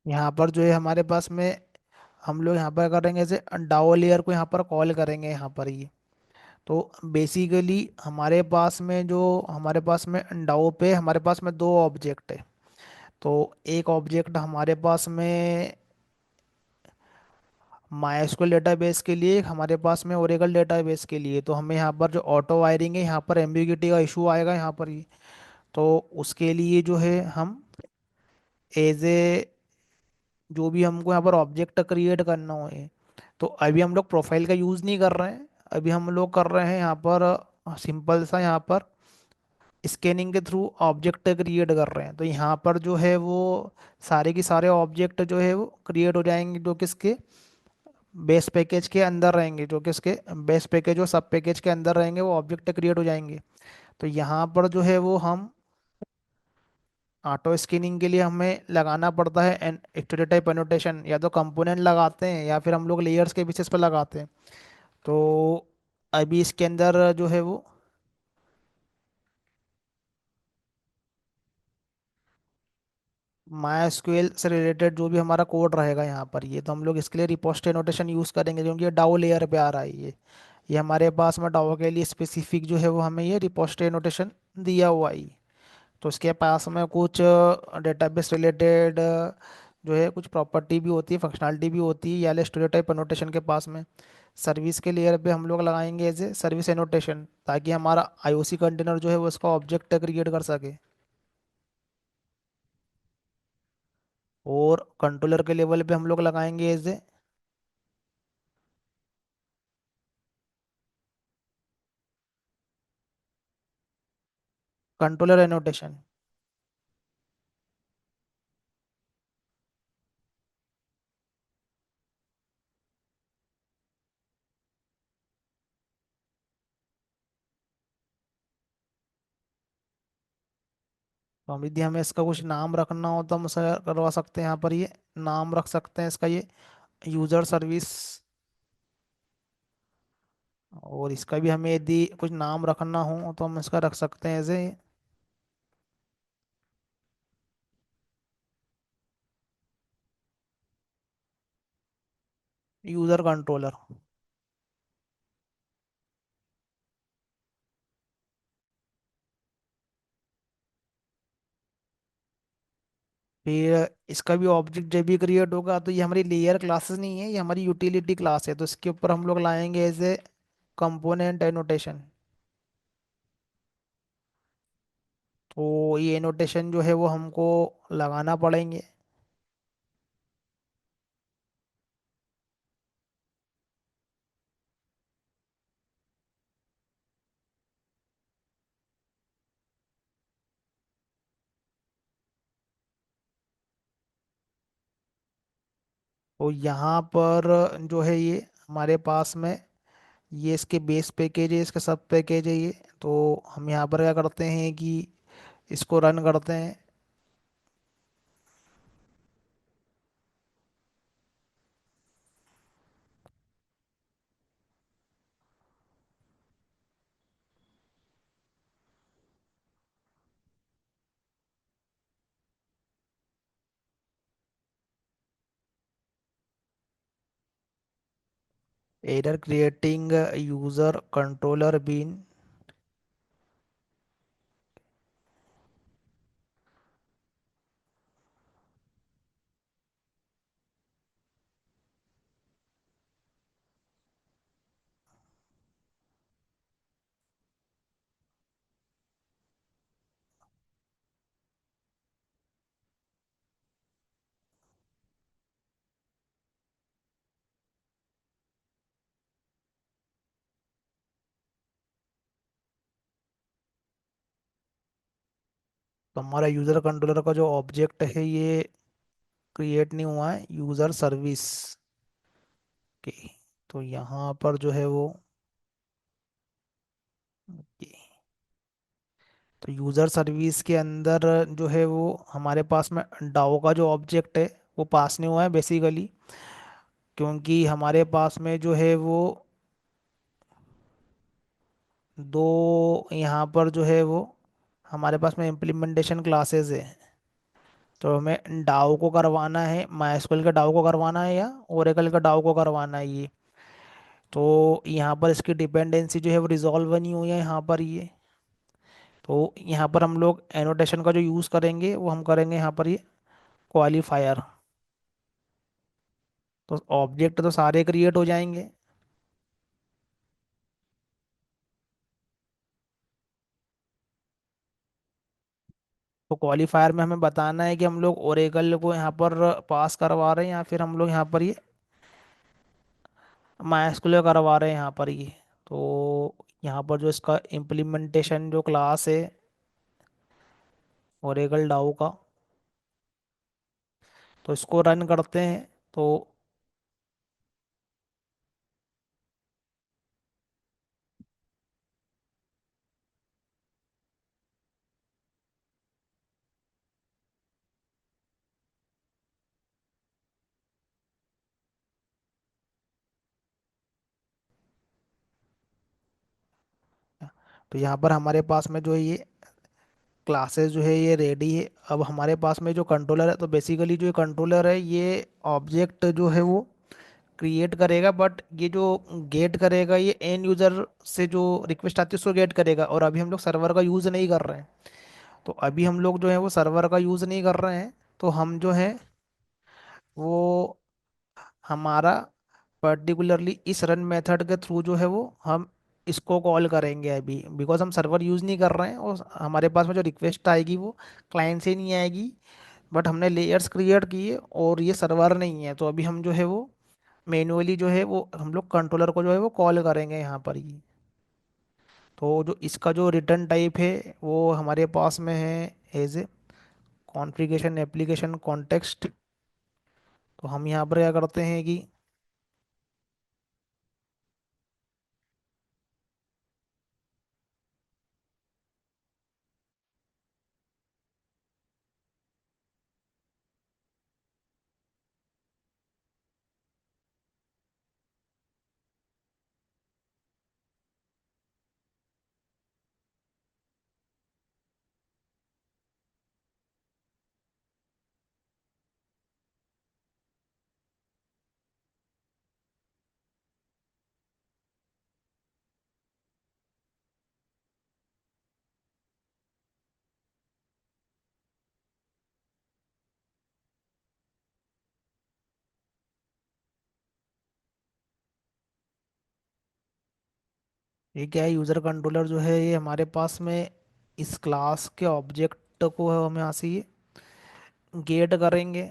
A: यहाँ पर जो है हमारे पास में हम लोग यहाँ पर करेंगे जैसे डाउ लेयर को यहाँ पर कॉल करेंगे यहाँ पर ये। तो बेसिकली हमारे पास में डाउ पे हमारे पास में दो ऑब्जेक्ट है। तो एक ऑब्जेक्ट हमारे पास में माइस्क्यूएल डेटाबेस के लिए, एक हमारे पास में ओरेकल डेटाबेस के लिए। तो हमें यहाँ पर जो ऑटो वायरिंग है, यहाँ पर एम्बिग्यूटी का इशू आएगा यहाँ पर ये। तो उसके लिए जो है हम एज ए जो भी हमको यहाँ पर ऑब्जेक्ट क्रिएट करना हो है, तो अभी हम लोग प्रोफाइल का यूज़ नहीं कर रहे हैं। अभी हम लोग कर रहे हैं यहाँ पर सिंपल सा यहाँ पर स्कैनिंग के थ्रू ऑब्जेक्ट क्रिएट कर रहे हैं। तो यहाँ पर जो है वो सारे के सारे ऑब्जेक्ट जो है वो क्रिएट हो जाएंगे, जो किसके बेस पैकेज के अंदर रहेंगे, जो किसके बेस पैकेज और सब पैकेज के अंदर रहेंगे, वो ऑब्जेक्ट क्रिएट हो जाएंगे। तो यहाँ पर जो है वो हम ऑटो स्कैनिंग के लिए हमें लगाना पड़ता है एन स्टेरियोटाइप एनोटेशन, या तो कंपोनेंट लगाते हैं या फिर हम लोग लेयर्स के बेसिस पर लगाते हैं। तो अभी इसके अंदर जो है वो MySQL से रिलेटेड जो भी हमारा कोड रहेगा यहाँ पर, ये तो हम लोग इसके लिए रिपोस्टे नोटेशन यूज़ करेंगे, क्योंकि ये डाउ लेयर पे आ रहा है ये हमारे पास में डाउ के लिए स्पेसिफिक जो है वो हमें ये रिपोस्टे नोटेशन दिया हुआ है। तो इसके पास में कुछ डेटाबेस रिलेटेड जो है कुछ प्रॉपर्टी भी होती है, फंक्शनैलिटी भी होती है, या स्टेरियोटाइप एनोटेशन के पास में सर्विस के लेयर पे हम लोग लगाएंगे एज ए सर्विस एनोटेशन, ताकि हमारा आईओसी कंटेनर जो है वो इसका ऑब्जेक्ट क्रिएट कर सके। और कंट्रोलर के लेवल पे हम लोग लगाएंगे एज ए कंट्रोलर एनोटेशन। तो हम यदि हमें इसका कुछ नाम रखना हो तो हम उसे करवा सकते हैं, यहाँ पर ये नाम रख सकते हैं इसका, ये यूजर सर्विस। और इसका भी हमें यदि कुछ नाम रखना हो तो हम इसका रख सकते हैं एज ए यूजर कंट्रोलर। फिर इसका भी ऑब्जेक्ट जब भी क्रिएट होगा, तो ये हमारी लेयर क्लासेस नहीं है, ये हमारी यूटिलिटी क्लास है, तो इसके ऊपर हम लोग लाएंगे एज ए कंपोनेंट एनोटेशन। तो ये एनोटेशन जो है वो हमको लगाना पड़ेंगे। तो यहाँ पर जो है ये हमारे पास में ये इसके बेस पैकेज है, इसका सब पैकेज है ये। तो हम यहाँ पर क्या करते हैं कि इसको रन करते हैं। Error creating user controller bean. तो हमारा यूजर कंट्रोलर का जो ऑब्जेक्ट है ये क्रिएट नहीं हुआ है यूजर सर्विस के। तो यहाँ पर जो है वो ये, तो यूजर सर्विस के अंदर जो है वो हमारे पास में डाओ का जो ऑब्जेक्ट है वो पास नहीं हुआ है बेसिकली, क्योंकि हमारे पास में जो है वो दो यहाँ पर जो है वो हमारे पास में इम्प्लीमेंटेशन क्लासेस है। तो हमें डाओ को करवाना है, माइस्क्ल के डाओ को करवाना है या ओरेकल का डाओ को करवाना है ये। तो यहाँ पर इसकी डिपेंडेंसी जो है वो रिजॉल्व नहीं हुई है यहाँ पर ये। तो यहाँ पर हम लोग एनोटेशन का जो यूज़ करेंगे वो हम करेंगे यहाँ पर ये क्वालिफायर। तो ऑब्जेक्ट तो सारे क्रिएट हो जाएंगे। तो क्वालिफायर में हमें बताना है कि हम लोग ओरेकल को यहाँ पर पास करवा रहे हैं या फिर हम लोग यहाँ पर ये माइस्क्ल करवा रहे हैं यहाँ पर ये। तो यहाँ पर जो इसका इम्प्लीमेंटेशन जो क्लास है ओरेकल डाउ का, तो इसको रन करते हैं। तो तो यहाँ पर हमारे पास में जो है ये क्लासेस जो है ये रेडी है। अब हमारे पास में जो कंट्रोलर है, तो बेसिकली जो कंट्रोलर है ये ऑब्जेक्ट जो है वो क्रिएट करेगा, बट ये जो गेट करेगा ये एंड यूजर से जो रिक्वेस्ट आती है उसको गेट करेगा। और अभी हम लोग सर्वर का यूज़ नहीं कर रहे हैं। तो अभी हम लोग जो है वो सर्वर का यूज़ नहीं कर रहे हैं। तो हम जो है वो हमारा पर्टिकुलरली इस रन मेथड के थ्रू जो है वो हम इसको कॉल करेंगे अभी, बिकॉज हम सर्वर यूज़ नहीं कर रहे हैं और हमारे पास में जो रिक्वेस्ट आएगी वो क्लाइंट से नहीं आएगी। बट हमने लेयर्स क्रिएट किए और ये सर्वर नहीं है, तो अभी हम जो है वो मैन्युअली जो है वो हम लोग कंट्रोलर को जो है वो कॉल करेंगे यहाँ पर ही। तो जो इसका जो रिटर्न टाइप है वो हमारे पास में है as a configuration application context. तो हम यहाँ पर क्या करते हैं कि ये क्या है, यूज़र कंट्रोलर जो है ये हमारे पास में इस क्लास के ऑब्जेक्ट को हम यहाँ से ये गेट करेंगे।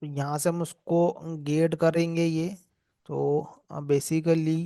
A: तो यहाँ से हम उसको गेट करेंगे ये। तो बेसिकली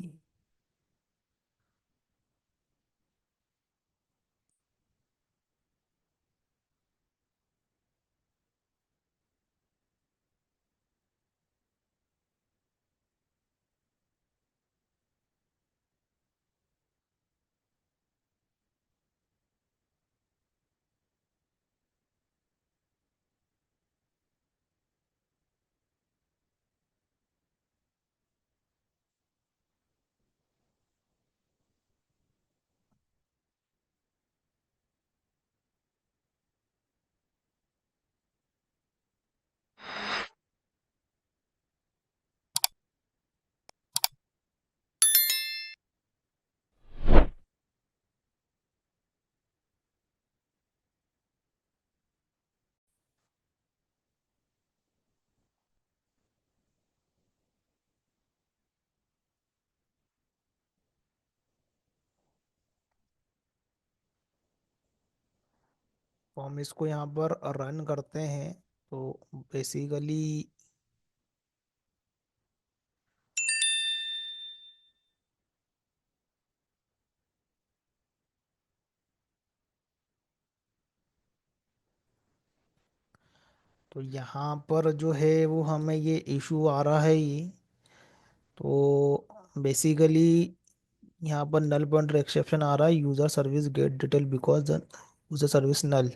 A: तो हम इसको यहाँ पर रन करते हैं। तो बेसिकली तो यहाँ पर जो है वो हमें ये इशू आ रहा है ये। तो बेसिकली यहाँ पर नल पॉइंटर एक्सेप्शन आ रहा है, user service get detail because the user service null.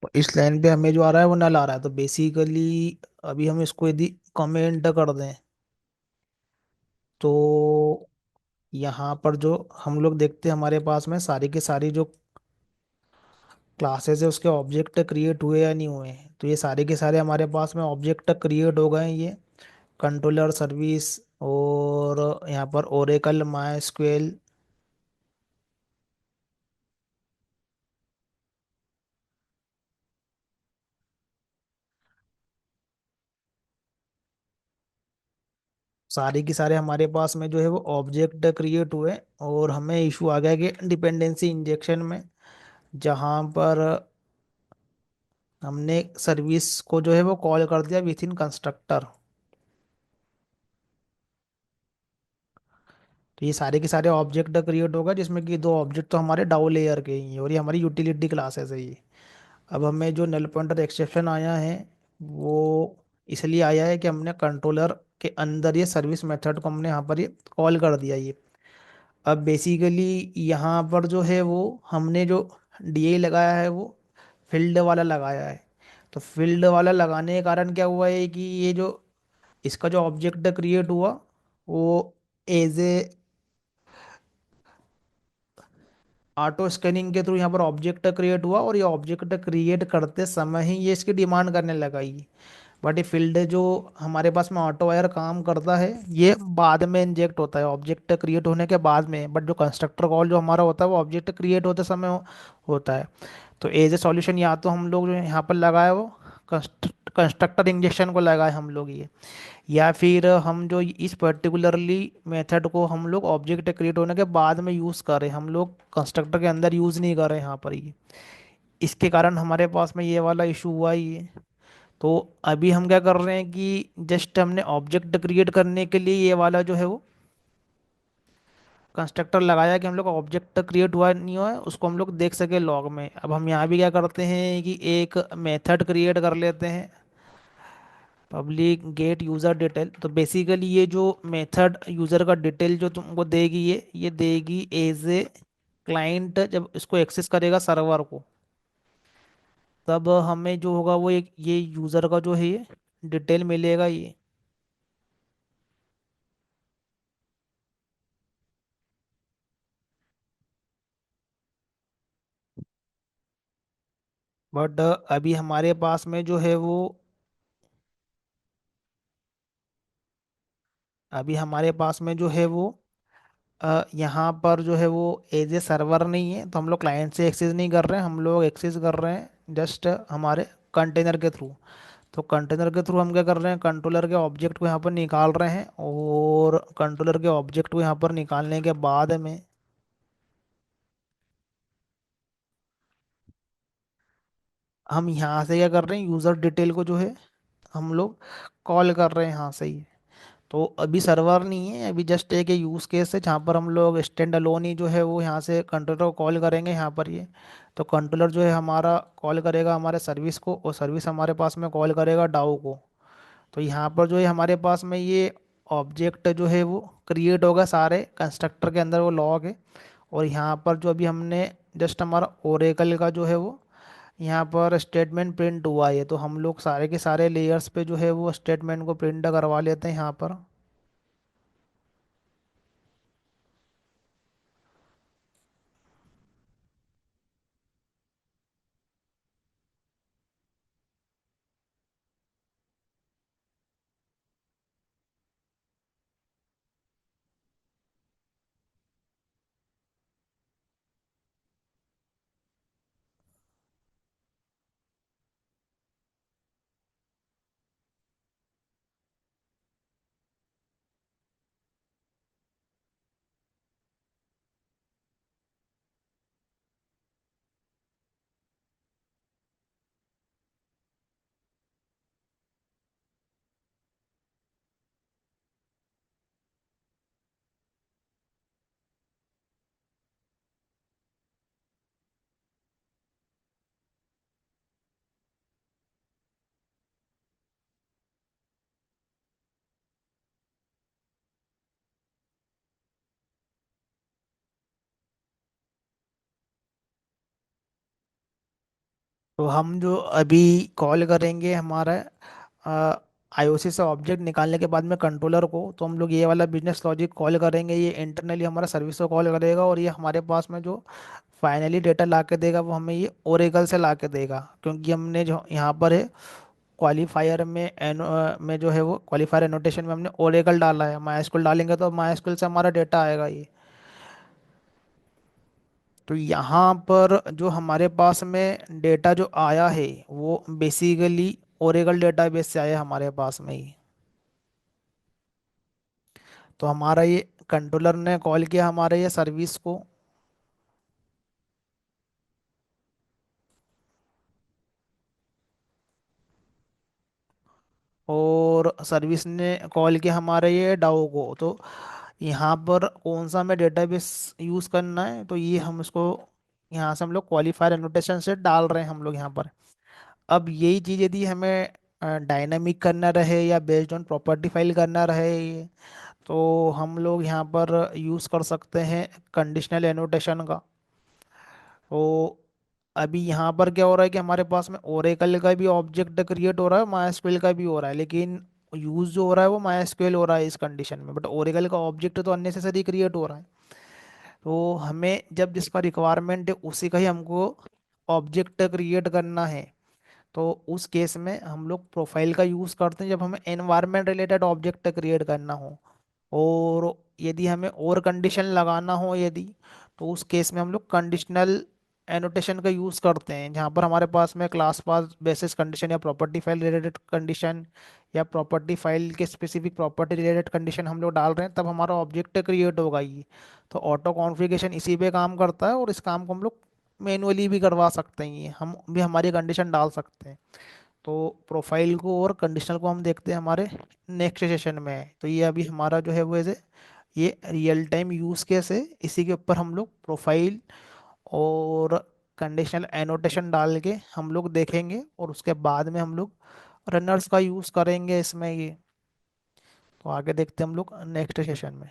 A: तो इस लाइन पे हमें जो आ रहा है वो नल आ रहा है। तो बेसिकली अभी हम इसको यदि कमेंट कर दें तो यहाँ पर जो हम लोग देखते हैं हमारे पास में सारी की सारी जो क्लासेस है उसके ऑब्जेक्ट क्रिएट हुए या नहीं हुए हैं। तो ये सारे के सारे हमारे पास में ऑब्जेक्ट क्रिएट हो गए हैं ये। कंट्रोलर सर्विस और यहाँ पर ओरेकल माई स्क्वेल। सारे के सारे हमारे पास में जो है वो ऑब्जेक्ट क्रिएट हुए। और हमें इशू आ गया कि डिपेंडेंसी इंजेक्शन में, जहाँ पर हमने सर्विस को जो है वो कॉल कर दिया विथ इन कंस्ट्रक्टर। तो ये सारे के सारे ऑब्जेक्ट क्रिएट होगा जिसमें कि दो ऑब्जेक्ट तो हमारे डाउ लेयर के ही हैं और ये हमारी यूटिलिटी क्लासेस है ये। अब हमें जो नल पॉइंटर एक्सेप्शन आया है वो इसलिए आया है कि हमने कंट्रोलर के अंदर ये सर्विस मेथड को हमने यहाँ पर ये कॉल कर दिया ये। अब बेसिकली यहाँ पर जो है वो हमने जो डीए लगाया है वो फील्ड वाला लगाया है। तो फील्ड वाला लगाने के कारण क्या हुआ है कि ये जो इसका जो ऑब्जेक्ट क्रिएट हुआ वो एज ए ऑटो स्कैनिंग के थ्रू यहाँ पर ऑब्जेक्ट क्रिएट हुआ और ये ऑब्जेक्ट क्रिएट करते समय ही ये इसकी डिमांड करने लगा ये। बट ये फील्ड जो हमारे पास में ऑटो वायर काम करता है ये बाद में इंजेक्ट होता है ऑब्जेक्ट क्रिएट होने के बाद में। बट जो कंस्ट्रक्टर कॉल जो हमारा होता है वो ऑब्जेक्ट क्रिएट होते समय होता है। तो एज ए सॉल्यूशन या तो हम लोग जो यहाँ पर लगाए वो कंस्ट्रक्टर इंजेक्शन को लगाए हम लोग ये, या फिर हम जो इस पर्टिकुलरली मेथड को हम लोग ऑब्जेक्ट क्रिएट होने के बाद में यूज़ कर रहे हैं, हम लोग कंस्ट्रक्टर के अंदर यूज़ नहीं कर रहे हैं यहाँ पर ये। इसके कारण हमारे पास में ये वाला इशू हुआ ही है। तो अभी हम क्या कर रहे हैं कि जस्ट हमने ऑब्जेक्ट क्रिएट करने के लिए ये वाला जो है वो कंस्ट्रक्टर लगाया कि हम लोग ऑब्जेक्ट क्रिएट हुआ नहीं हुआ है उसको हम लोग देख सके लॉग में। अब हम यहाँ भी क्या करते हैं कि एक मेथड क्रिएट कर लेते हैं पब्लिक गेट यूज़र डिटेल। तो बेसिकली ये जो मेथड यूज़र का डिटेल जो तुमको देगी ये देगी एज ए क्लाइंट जब इसको एक्सेस करेगा सर्वर को। तब हमें जो होगा वो एक ये यूज़र का जो है ये डिटेल मिलेगा ये। बट अभी हमारे पास में जो है वो अभी हमारे पास में जो है वो यहाँ पर जो है वो एज ए सर्वर नहीं है। तो हम लोग क्लाइंट से एक्सेस नहीं कर रहे हैं, हम लोग एक्सेस कर रहे हैं जस्ट हमारे कंटेनर के थ्रू। तो कंटेनर के थ्रू हम क्या कर रहे हैं कंट्रोलर के ऑब्जेक्ट को यहाँ पर निकाल रहे हैं और कंट्रोलर के ऑब्जेक्ट को यहाँ पर निकालने के बाद में हम यहाँ से क्या कर रहे हैं, यूज़र डिटेल को जो है हम लोग कॉल कर रहे हैं यहाँ से ही। तो अभी सर्वर नहीं है, अभी जस्ट एक यूज़ केस है जहाँ पर हम लोग स्टैंड अलोन ही जो है वो यहाँ से कंट्रोलर को कॉल करेंगे यहाँ पर ये। तो कंट्रोलर जो है हमारा कॉल करेगा हमारे सर्विस को, और सर्विस हमारे पास में कॉल करेगा डाउ को। तो यहाँ पर जो है हमारे पास में ये ऑब्जेक्ट जो है वो क्रिएट होगा, सारे कंस्ट्रक्टर के अंदर वो लॉग है। और यहाँ पर जो अभी हमने जस्ट हमारा ओरेकल का जो है वो यहाँ पर स्टेटमेंट प्रिंट हुआ है, तो हम लोग सारे के सारे लेयर्स पे जो है वो स्टेटमेंट को प्रिंट करवा लेते हैं यहाँ पर। तो हम जो अभी कॉल करेंगे हमारा आईओसी से ऑब्जेक्ट निकालने के बाद में कंट्रोलर को, तो हम लोग ये वाला बिजनेस लॉजिक कॉल करेंगे, ये इंटरनली हमारा सर्विस को कॉल करेगा, और ये हमारे पास में जो फाइनली डेटा ला के देगा वो हमें ये ओरेकल से ला के देगा। क्योंकि हमने जो यहाँ पर है क्वालिफायर में में जो है वो क्वालिफायर एनोटेशन में हमने ओरेकल डाला है, माई डालेंगे तो माई से हमारा डेटा आएगा ये। तो यहाँ पर जो हमारे पास में डेटा जो आया है वो बेसिकली ओरेकल डेटाबेस से आया है हमारे पास में ही। तो हमारा ये कंट्रोलर ने कॉल किया हमारे ये सर्विस को, और सर्विस ने कॉल किया हमारे ये डाओ को। तो यहाँ पर कौन सा हमें डेटाबेस यूज़ करना है, तो ये हम इसको यहाँ से हम लोग क्वालिफायर एनोटेशन से डाल रहे हैं हम लोग यहाँ पर। अब यही चीज़ यदि हमें डायनामिक करना रहे या बेस्ड ऑन प्रॉपर्टी फाइल करना रहे, तो हम लोग यहाँ पर यूज़ कर सकते हैं कंडीशनल एनोटेशन का। तो अभी यहाँ पर क्या हो रहा है कि हमारे पास में ओरेकल का भी ऑब्जेक्ट क्रिएट हो रहा है, माइस्क्वेल का भी हो रहा है, लेकिन यूज़ जो हो रहा है वो माइस्क्वेल हो रहा है इस कंडीशन में, बट ओरेकल का ऑब्जेक्ट तो अननेसेसरी क्रिएट हो रहा है। तो हमें जब जिसका रिक्वायरमेंट है उसी का ही हमको ऑब्जेक्ट क्रिएट करना है। तो उस केस में हम लोग प्रोफाइल का यूज़ करते हैं जब हमें एनवायरनमेंट रिलेटेड ऑब्जेक्ट क्रिएट करना हो। और यदि हमें और कंडीशन लगाना हो यदि, तो उस केस में हम लोग कंडीशनल एनोटेशन का यूज़ करते हैं, जहाँ पर हमारे पास में क्लास पास बेसिस कंडीशन या प्रॉपर्टी फाइल रिलेटेड कंडीशन या प्रॉपर्टी फाइल के स्पेसिफिक प्रॉपर्टी रिलेटेड कंडीशन हम लोग डाल रहे हैं, तब हमारा ऑब्जेक्ट क्रिएट होगा ये। तो ऑटो कॉन्फ़िगरेशन इसी पे काम करता है, और इस काम को हम लोग मैनुअली भी करवा सकते हैं, ये हम भी हमारी कंडीशन डाल सकते हैं। तो प्रोफाइल को और कंडीशनल को हम देखते हैं हमारे नेक्स्ट सेशन में। तो ये अभी हमारा जो है वो ऐसे ये रियल टाइम यूज़ केस है, इसी के ऊपर हम लोग प्रोफाइल और कंडीशनल एनोटेशन डाल के हम लोग देखेंगे, और उसके बाद में हम लोग रनर्स का यूज़ करेंगे इसमें ये। तो आगे देखते हैं हम लोग नेक्स्ट सेशन में।